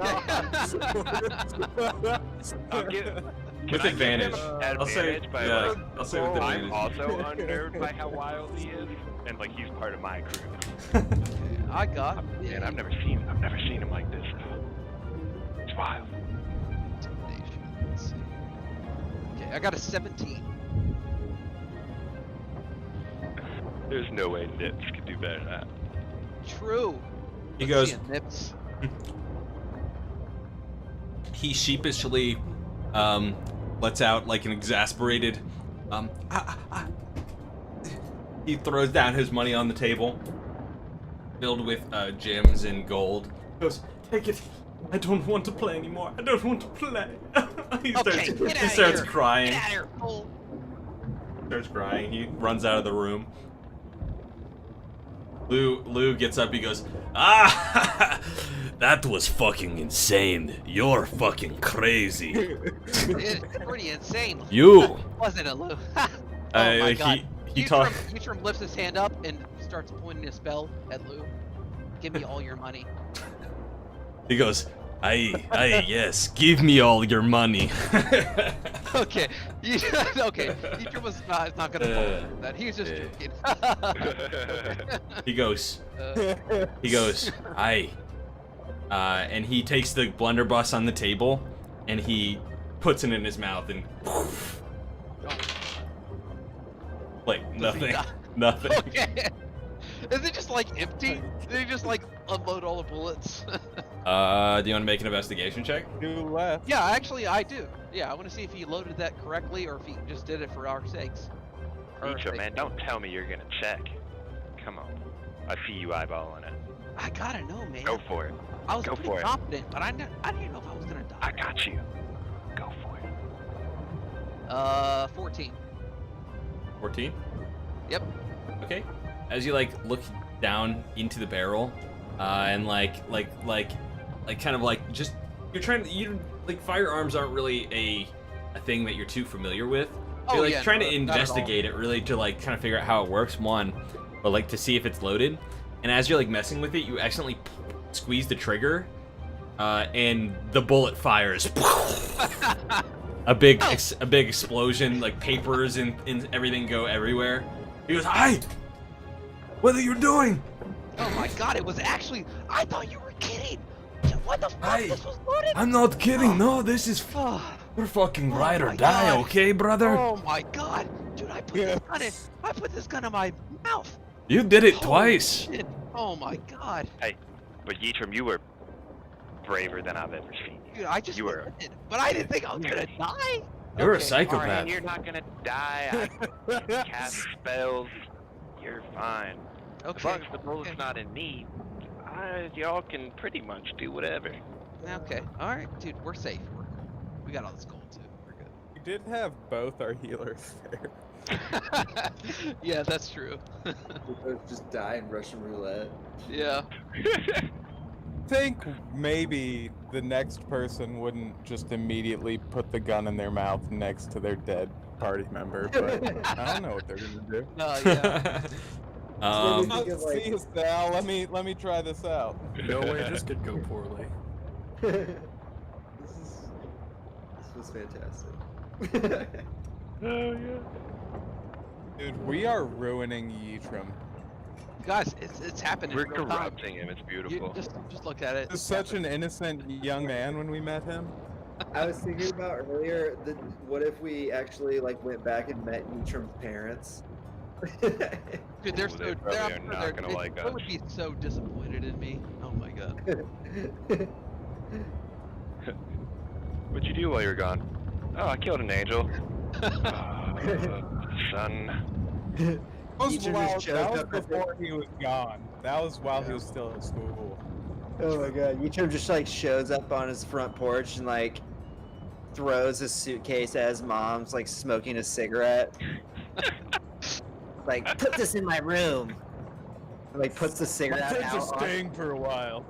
with advantage. I'll say, by, yeah, like, I'll say with I'm advantage. also unnerved by how wild he is, and like he's part of my crew. I got. And I've never seen him like this. It's wild. Intimidation. Let's see. Okay, I got a 17. There's no way Nips could do better than that. True. He Let's goes. see a Nips. He sheepishly lets out like an exasperated He throws down his money on the table, filled with gems and gold. He goes, take it. I don't want to play anymore. I don't want to play. he starts crying. Get out of here, fool. Starts crying. He runs out of the room. Lou gets up. He goes, That was fucking insane. You're fucking crazy. It's pretty insane. You. Wasn't it, Lou? Oh my God. He talks. Utrum lifts his hand up and starts pointing a spell at Lou. Give me all your money. He goes, aye, yes, give me all your money. Okay. Okay. Utrum was not gonna fall for that. He was just joking. He goes, aye. And he takes the blunderbuss on the table, and he puts it in his mouth, and like nothing. Nothing. Okay. Is it just like empty? Did he just like unload all the bullets? Do you want to make an investigation check? Do left. Yeah, actually I do. Yeah, I want to see if he loaded that correctly or if he just did it for our sakes. Icho, man, don't tell me you're gonna check. Come on. I see you eyeballing it. I gotta know, man. Go for it. I was Go pretty for it. confident, but I didn't know if I was gonna die. I got you. Go for it. 14. 14? Yep. Okay. As you like look down into the barrel, and like kind of like just like firearms aren't really a thing that you're too familiar with. You're like trying to investigate it really to like kind of figure out how it works, one, but like to see if it's loaded. And as you're like messing with it, you accidentally squeeze the trigger, and the bullet fires. a big explosion, like papers and everything go everywhere. He goes, "Hi, what are you doing?" Oh my God! It was actually. I thought you were kidding. What the fuck? Hey, This was loaded. I'm not kidding. No, this is we're fucking ride or my die, God. okay, brother? Oh my God, dude! I put this gun in my mouth. You did it Holy twice. shit. Oh my God. Hey, but Yitram, you were braver than I've ever seen you. Dude, I just You were. but I didn't think I was gonna die. You're a Okay, psychopath. Man, you're not gonna die. I cast spells. You're fine. Okay. As long as the bullet's not in me, y'all can pretty much do whatever. Okay. All right, dude. We're safe. We got all this gold too. We're good. We did have both our healers there. Yeah, that's true. We both just die in Russian roulette. Yeah. Think maybe the next person wouldn't just immediately put the gun in their mouth next to their dead party member, but I don't know what they're gonna do. Yeah. Oh, see, Sal, let me try this out. No way this could go poorly. This was fantastic. Oh yeah. Dude, we are ruining Yitram. Guys, it's happening. We're in real time. corrupting him. It's beautiful. Just look at it. He was such an innocent young man when we met him. I was thinking about earlier, what if we actually like went back and met Yitram's parents? Dude, they're Ooh, so they probably are not gonna like they us. would be so disappointed in me. Oh my God. What'd you do while you were gone? Oh, I killed an angel. Son. That was, Yitram while, just that choked was up at before he was gone. That was while he was still in school. Oh my God, Yitram just like shows up on his front porch and like throws his suitcase at his mom's, like smoking a cigarette. Like, put this in my room. And, like, puts the cigarette out. For a while.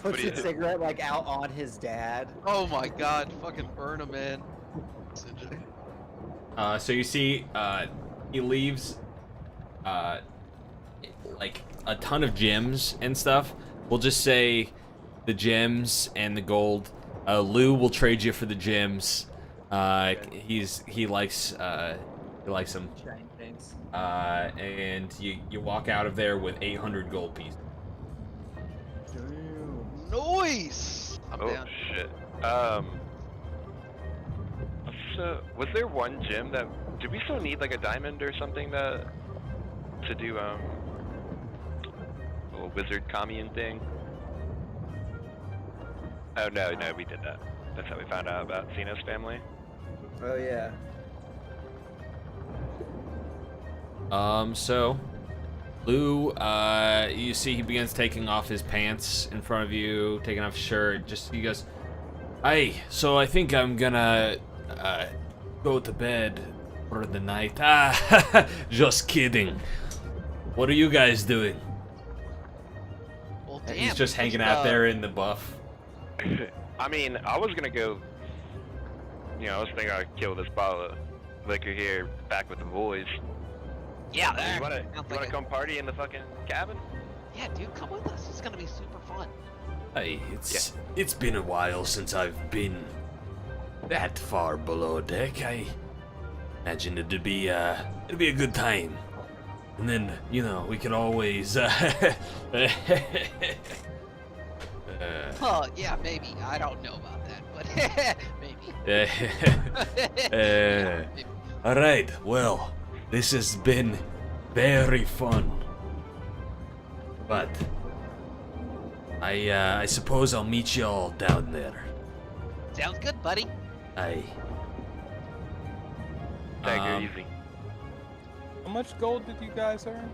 Puts the cigarette like out on his dad. Oh my god, fucking burn him, man. So you see, he leaves, like a ton of gems and stuff. We'll just say the gems and the gold. Lou will trade you for the gems. He likes them. Shiny things. And you walk out of there with 800 gold pieces. Noise! I'm Oh down. shit. So was there one gem that did we still need like a diamond or something to do a little wizard commune thing? Oh no, we did that. That's how we found out about Xeno's family. Oh yeah. So Lou, you see he begins taking off his pants in front of you, taking off his shirt. He goes, "Hey, so I think I'm gonna go to bed for the night." Just kidding. What are you guys doing? Well, damn, He's just hanging out there in the buff. I mean, I was gonna go. I was thinking I'd kill this bottle of liquor here back with the boys. Yeah, You wanna come party in the fucking cabin? Yeah, dude, come with us. It's gonna be super fun. Hey, it's been a while since I've been that far below deck. I imagine it'd be a good time. And then, we could always Oh, yeah, maybe. I don't know about that, but maybe. Yeah, maybe. all right, well, this has been very fun. But I suppose I'll meet y'all down there. Sounds good, buddy. Aye. Take her easy. How much gold did you guys earn?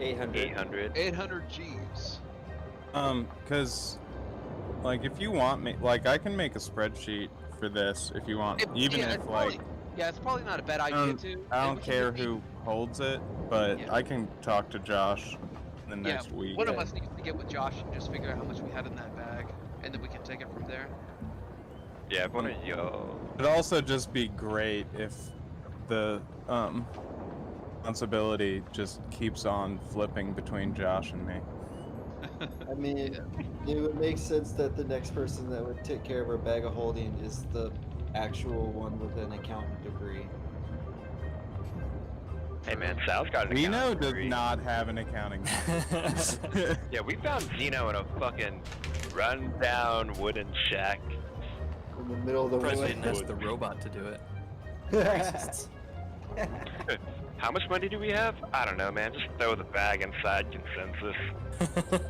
800. 800. 800 G's. Cause, like, if you want me, like, I can make a spreadsheet for this if you want, even yeah, if, it's like, it's probably not a bad idea too. I And don't we can care just who holds it, but Yeah. I can talk to Josh the next week. One of us needs to get with Josh and just figure out how much we had in that bag, and then we can take it from there. Yeah, one of y'all. It'd also just be great if the responsibility just keeps on flipping between Josh and me. I mean, it would make sense that the next person that would take care of our bag of holding is the actual one with an accountant degree. Hey man, Sal's got an Zeno accounting does degree. not have an accounting degree. Yeah, we found Zeno in a fucking run-down wooden shack. In the middle of the Surprised we woods. didn't ask the robot to do it. How much money do we have? I don't know, man. Just throw the bag inside consensus.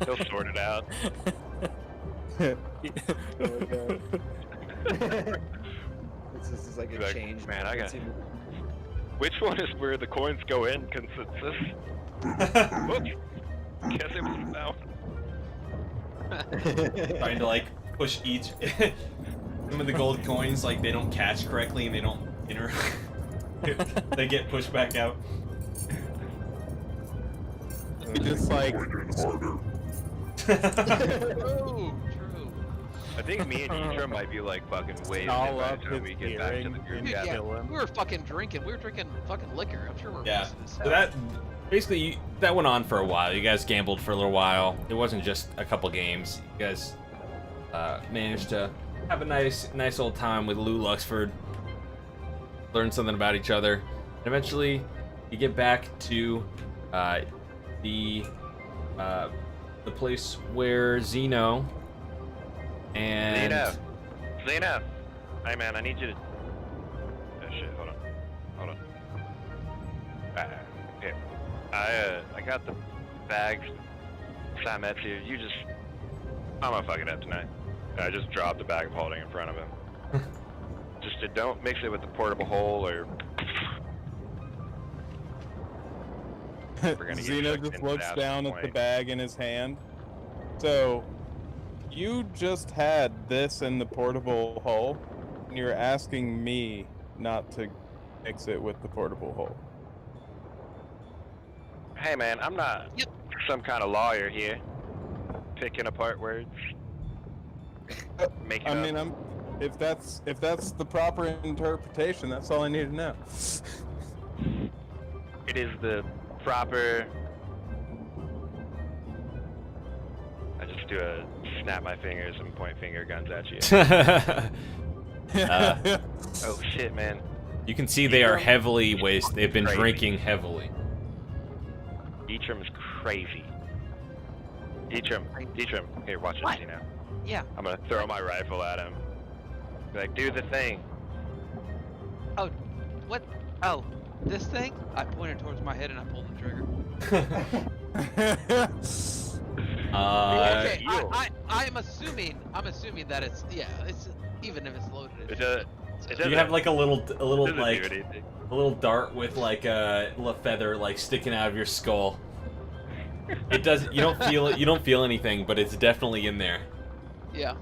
He'll sort it out. This is like a Like, change. man, I got- Which one is where the coins go in consensus? Whoops. Guess it was that one. Trying to like push each some of the gold coins, like they don't catch correctly and they don't they get pushed back out. He just like Harder. True, true. I think me and Yitra might be like fucking wasted all by up the time his we get back to the earring group and Yeah, cabin. kill him. we were fucking drinking. We were drinking fucking liquor. I'm sure we're Yeah. wasted as So hell. that basically that went on for a while. You guys gambled for a little while. It wasn't just a couple games. You guys managed to have a nice old time with Lou Luxford. Learn something about each other. And eventually, you get back to the place where Zeno and Zeno! Hey man, I need you to... Oh shit, hold on. Here. I got the bags. Simet's here. You just... I'm gonna fuck it up tonight. I just dropped the bag of holding in front of him. Just don't mix it with the portable hole or... We're gonna get Zeno sucked just into looks that down at point. the bag in his hand. So, you just had this in the portable hole? you're asking me not to mix it with the portable hole. Hey man, I'm not some kind of lawyer here. Picking apart words. Making I up. mean, if that's the proper interpretation, that's all I need to know. It is the proper. I just do a snap my fingers and point finger guns at you. Oh shit, man. You can see they are heavily wasted. They've been Crazy. drinking heavily. Eatrim's crazy. Eatrim, here, watch What? this, you know. Yeah. I'm gonna throw my rifle at him. Be like, do the thing. Oh, what? Oh, this thing? I pointed towards my head and I pulled the trigger. Okay, you. I'm assuming that it's even if it's loaded. It does. It You have like a little doesn't do like anything. a little dart with like a feather like sticking out of your skull. It does. You don't feel it. You don't feel anything, but it's definitely in there. Yeah.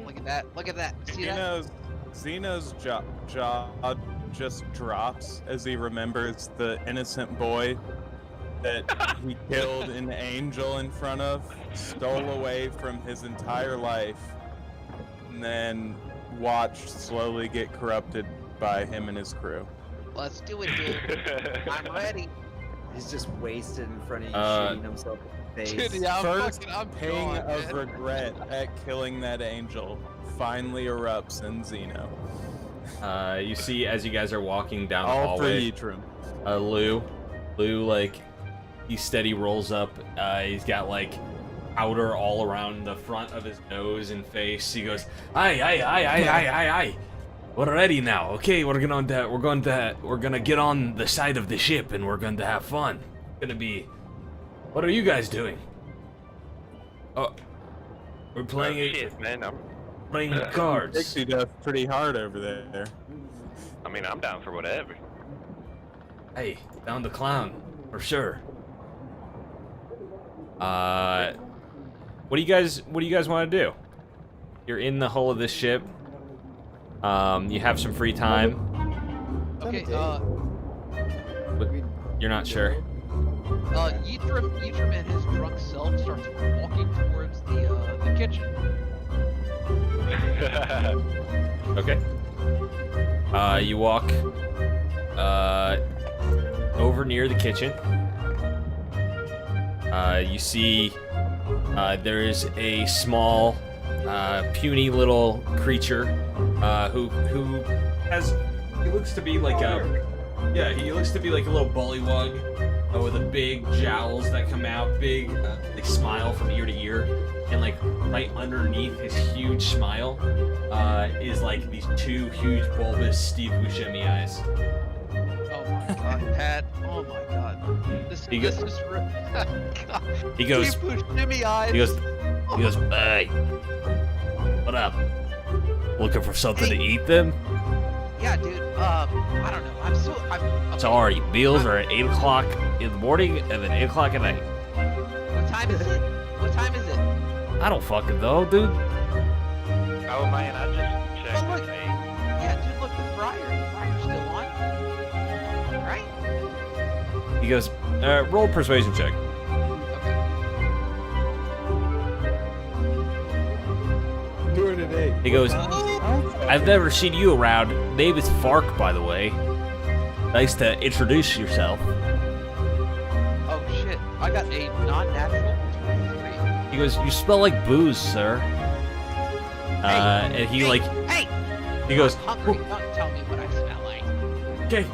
Look at that. Look at that. See that? Xeno's jaw just drops as he remembers the innocent boy that he killed an angel in front of, stole away from his entire life, and then watched slowly get corrupted by him and his crew. Let's do it, dude. I'm ready. He's just wasted in front of you, shooting himself in the face. Dude, yeah, First I'm pang gone, of man. regret at killing that angel finally erupts in Xeno. You see as you guys are walking down the All for hallway. Eatrim. Lou, like he steady rolls up. He's got like powder all around the front of his nose and face. He goes, aye. We're ready now. Okay, we're gonna get on the side of the ship and we're going to have fun. Gonna be. What are you guys doing? Oh, we're playing Shit, man. playing cards. Pixie dust pretty hard over there. I mean, I'm down for whatever. Hey, found the clown for sure. What do you guys want to do? You're in the hull of this ship. You have some free time. Okay, But you're not sure. Yitrim and his drunk self starts walking towards the kitchen. Okay. You walk over near the kitchen. You see there is a small, puny little creature who has. He looks to be like a. Yeah, he looks to be like a little bullywug with a big jowls that come out, big like smile from ear to ear, and like right underneath his huge smile is like these two huge bulbous Steve Buscemi eyes. Oh my god, Pat. Oh my god. This He is goes- God. He goes. Steve Buscemi eyes. He goes. Hey, what up? Looking for something to eat then? Yeah, dude. I don't know. I'm Sorry, meals are at 8 o'clock in the morning and then 8 o'clock at night. What time is it? What time is it? I don't fucking know, dude. Oh man, I just checked Oh, the look. thing. Yeah, dude, look, the fryer's still on. Right? He goes. Roll a persuasion check. Okay. Do it at 8. He goes. Oh, I've never seen you around. Name is Fark, by the way. Nice to introduce yourself. oh shit. I got a non-natural 23. He goes, you smell like booze, sir. And he like, Hey! he goes, I'm hungry. Don't tell me what I smell like. okay,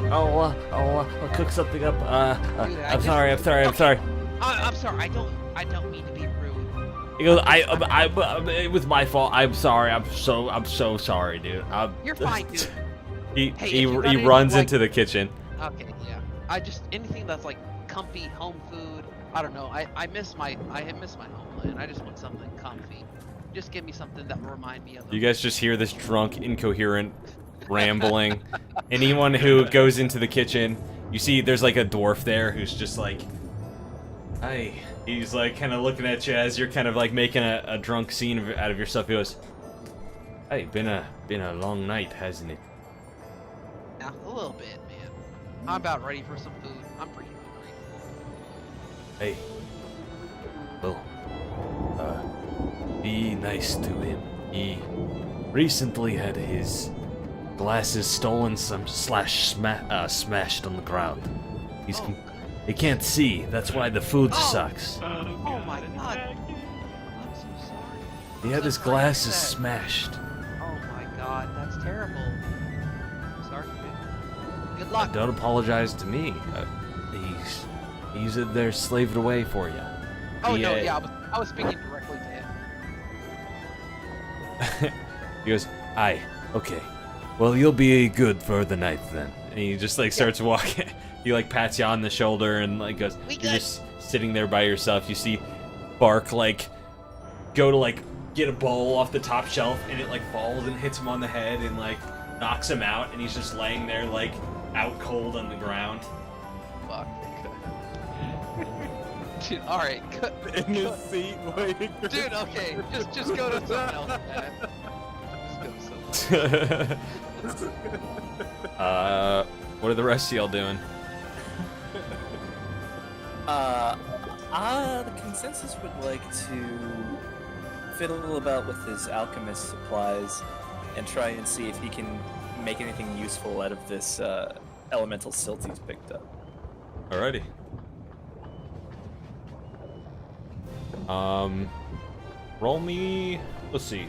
I'll cook something up. Dude, I'm sorry. I'm sorry. I don't mean to be rude. He goes, it was my fault. I'm sorry. I'm so sorry, dude. You're fine, dude. He Hey, he, if you got he any, runs like- into the kitchen. Okay, yeah. Anything that's like comfy home food. I don't know. I miss my homeland. I just want something comfy. Just give me something that will remind me of. You guys just hear this drunk, incoherent rambling. Anyone who goes into the kitchen, you see there's like a dwarf there who's just like, hey. He's like kind of looking at you as you're kind of like making a drunk scene out of yourself. He goes, Hey, been a long night, hasn't it? Yeah, a little bit, man. I'm about ready for some food. I'm pretty hungry. Hey. Well, be nice to him. He recently had his glasses stolen, smashed on the ground. He can't see. That's why the food sucks. Oh my god. I'm so sorry. He had So his sorry to glasses hear that. smashed. Oh my god, that's terrible. I'm sorry. Good luck. Don't apologize to me. He's there slaved away for you. Oh He, no, yeah, I was speaking directly to him. He goes, aye, okay. Well, you'll be good for the night then. And he just like starts walking. He like pats you on the shoulder and like goes, We you're good. just sitting there by yourself. You see Bark like go to like get a bowl off the top shelf and it like falls and hits him on the head and like knocks him out and he's just laying there like out cold on the ground. Fuck. Dude, alright. In his seat, waiting. Dude, okay. Just go to something else, man. Just go to something else. What are the rest of y'all doing? The consensus would like to fiddle about with his alchemist supplies and try and see if he can make anything useful out of this elemental silt he's picked up. Alrighty. Roll me. Let's see.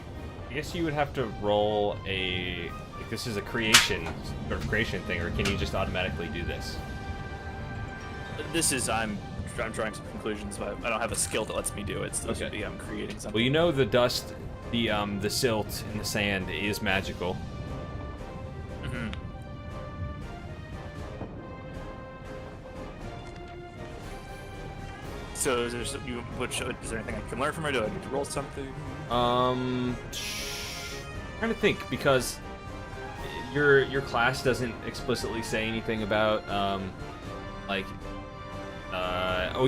I guess you would have to roll a. Like this is a creation sort of creation thing, or can you just automatically do this? This is I'm drawing some conclusions, but I don't have a skill that lets me do it. So this would be I'm creating something. Well, you know the dust, the silt and the sand is magical. Mm-hmm. So is there anything I can learn from it? Do I need to roll something? Trying to think because your class doesn't explicitly say anything about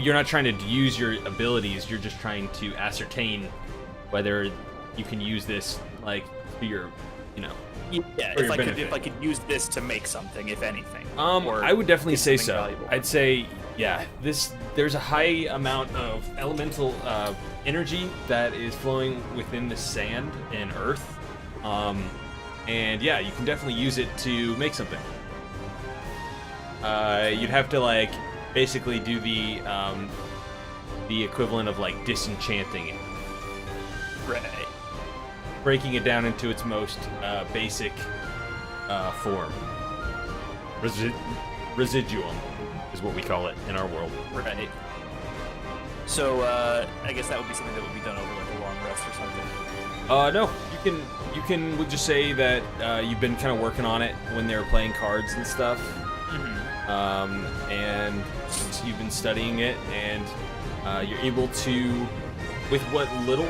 you're not trying to use your abilities. You're just trying to ascertain whether you can use this like to your, Yeah, for if your I benefit. could use this to make something, if anything. I would definitely get say something so. valuable. I'd say, yeah, there's a high amount of elemental energy that is flowing within the sand and earth. And yeah, you can definitely use it to make something. You'd have to like basically do the equivalent of like disenchanting it. Right. Breaking it down into its most basic form. Residuum is what we call it in our world. Right. So I guess that would be something that would be done over like a long rest or something. No, you can we'll just say that you've been kind of working on it when they were playing cards and stuff. And you've been studying it, and you're able to, with what little,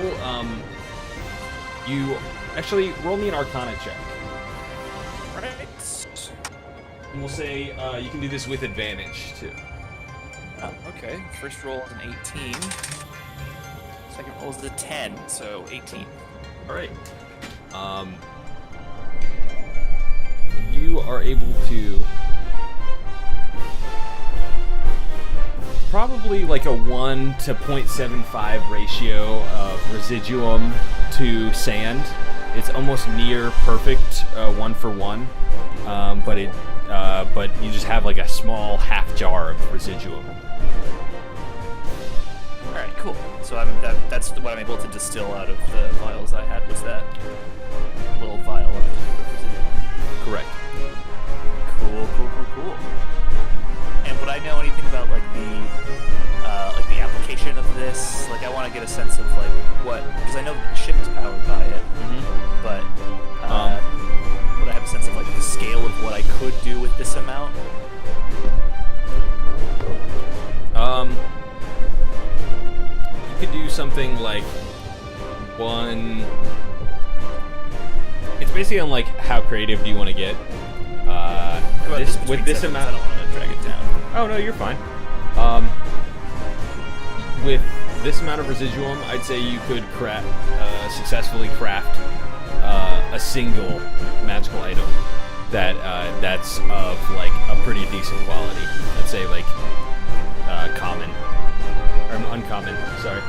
you actually roll me an Arcana check. Right. And we'll say you can do this with advantage too. Oh, okay. First roll is an 18. Second roll is a 10, so 18. All right. You are able to probably like a 1 to 0.75 ratio of residuum to sand. It's almost near perfect, 1 for 1. But you just have like a small half jar of residuum. All right, cool. So that's what I'm able to distill out of the vials I had, was that little vial of residuum. Correct. Cool. And would I know anything about like the application of this? Like, I want to get a sense of like what, because I know the ship is powered by it, but would I have a sense of like the scale of what I could do with this amount? You could do something like one. It's basically on like how creative do you want to get. With this amount, I don't want to drag it down. Oh no, you're fine. With this amount of residuum, I'd say you could successfully craft a single magical item that's of like a pretty decent quality. Let's say like common or uncommon. Sorry.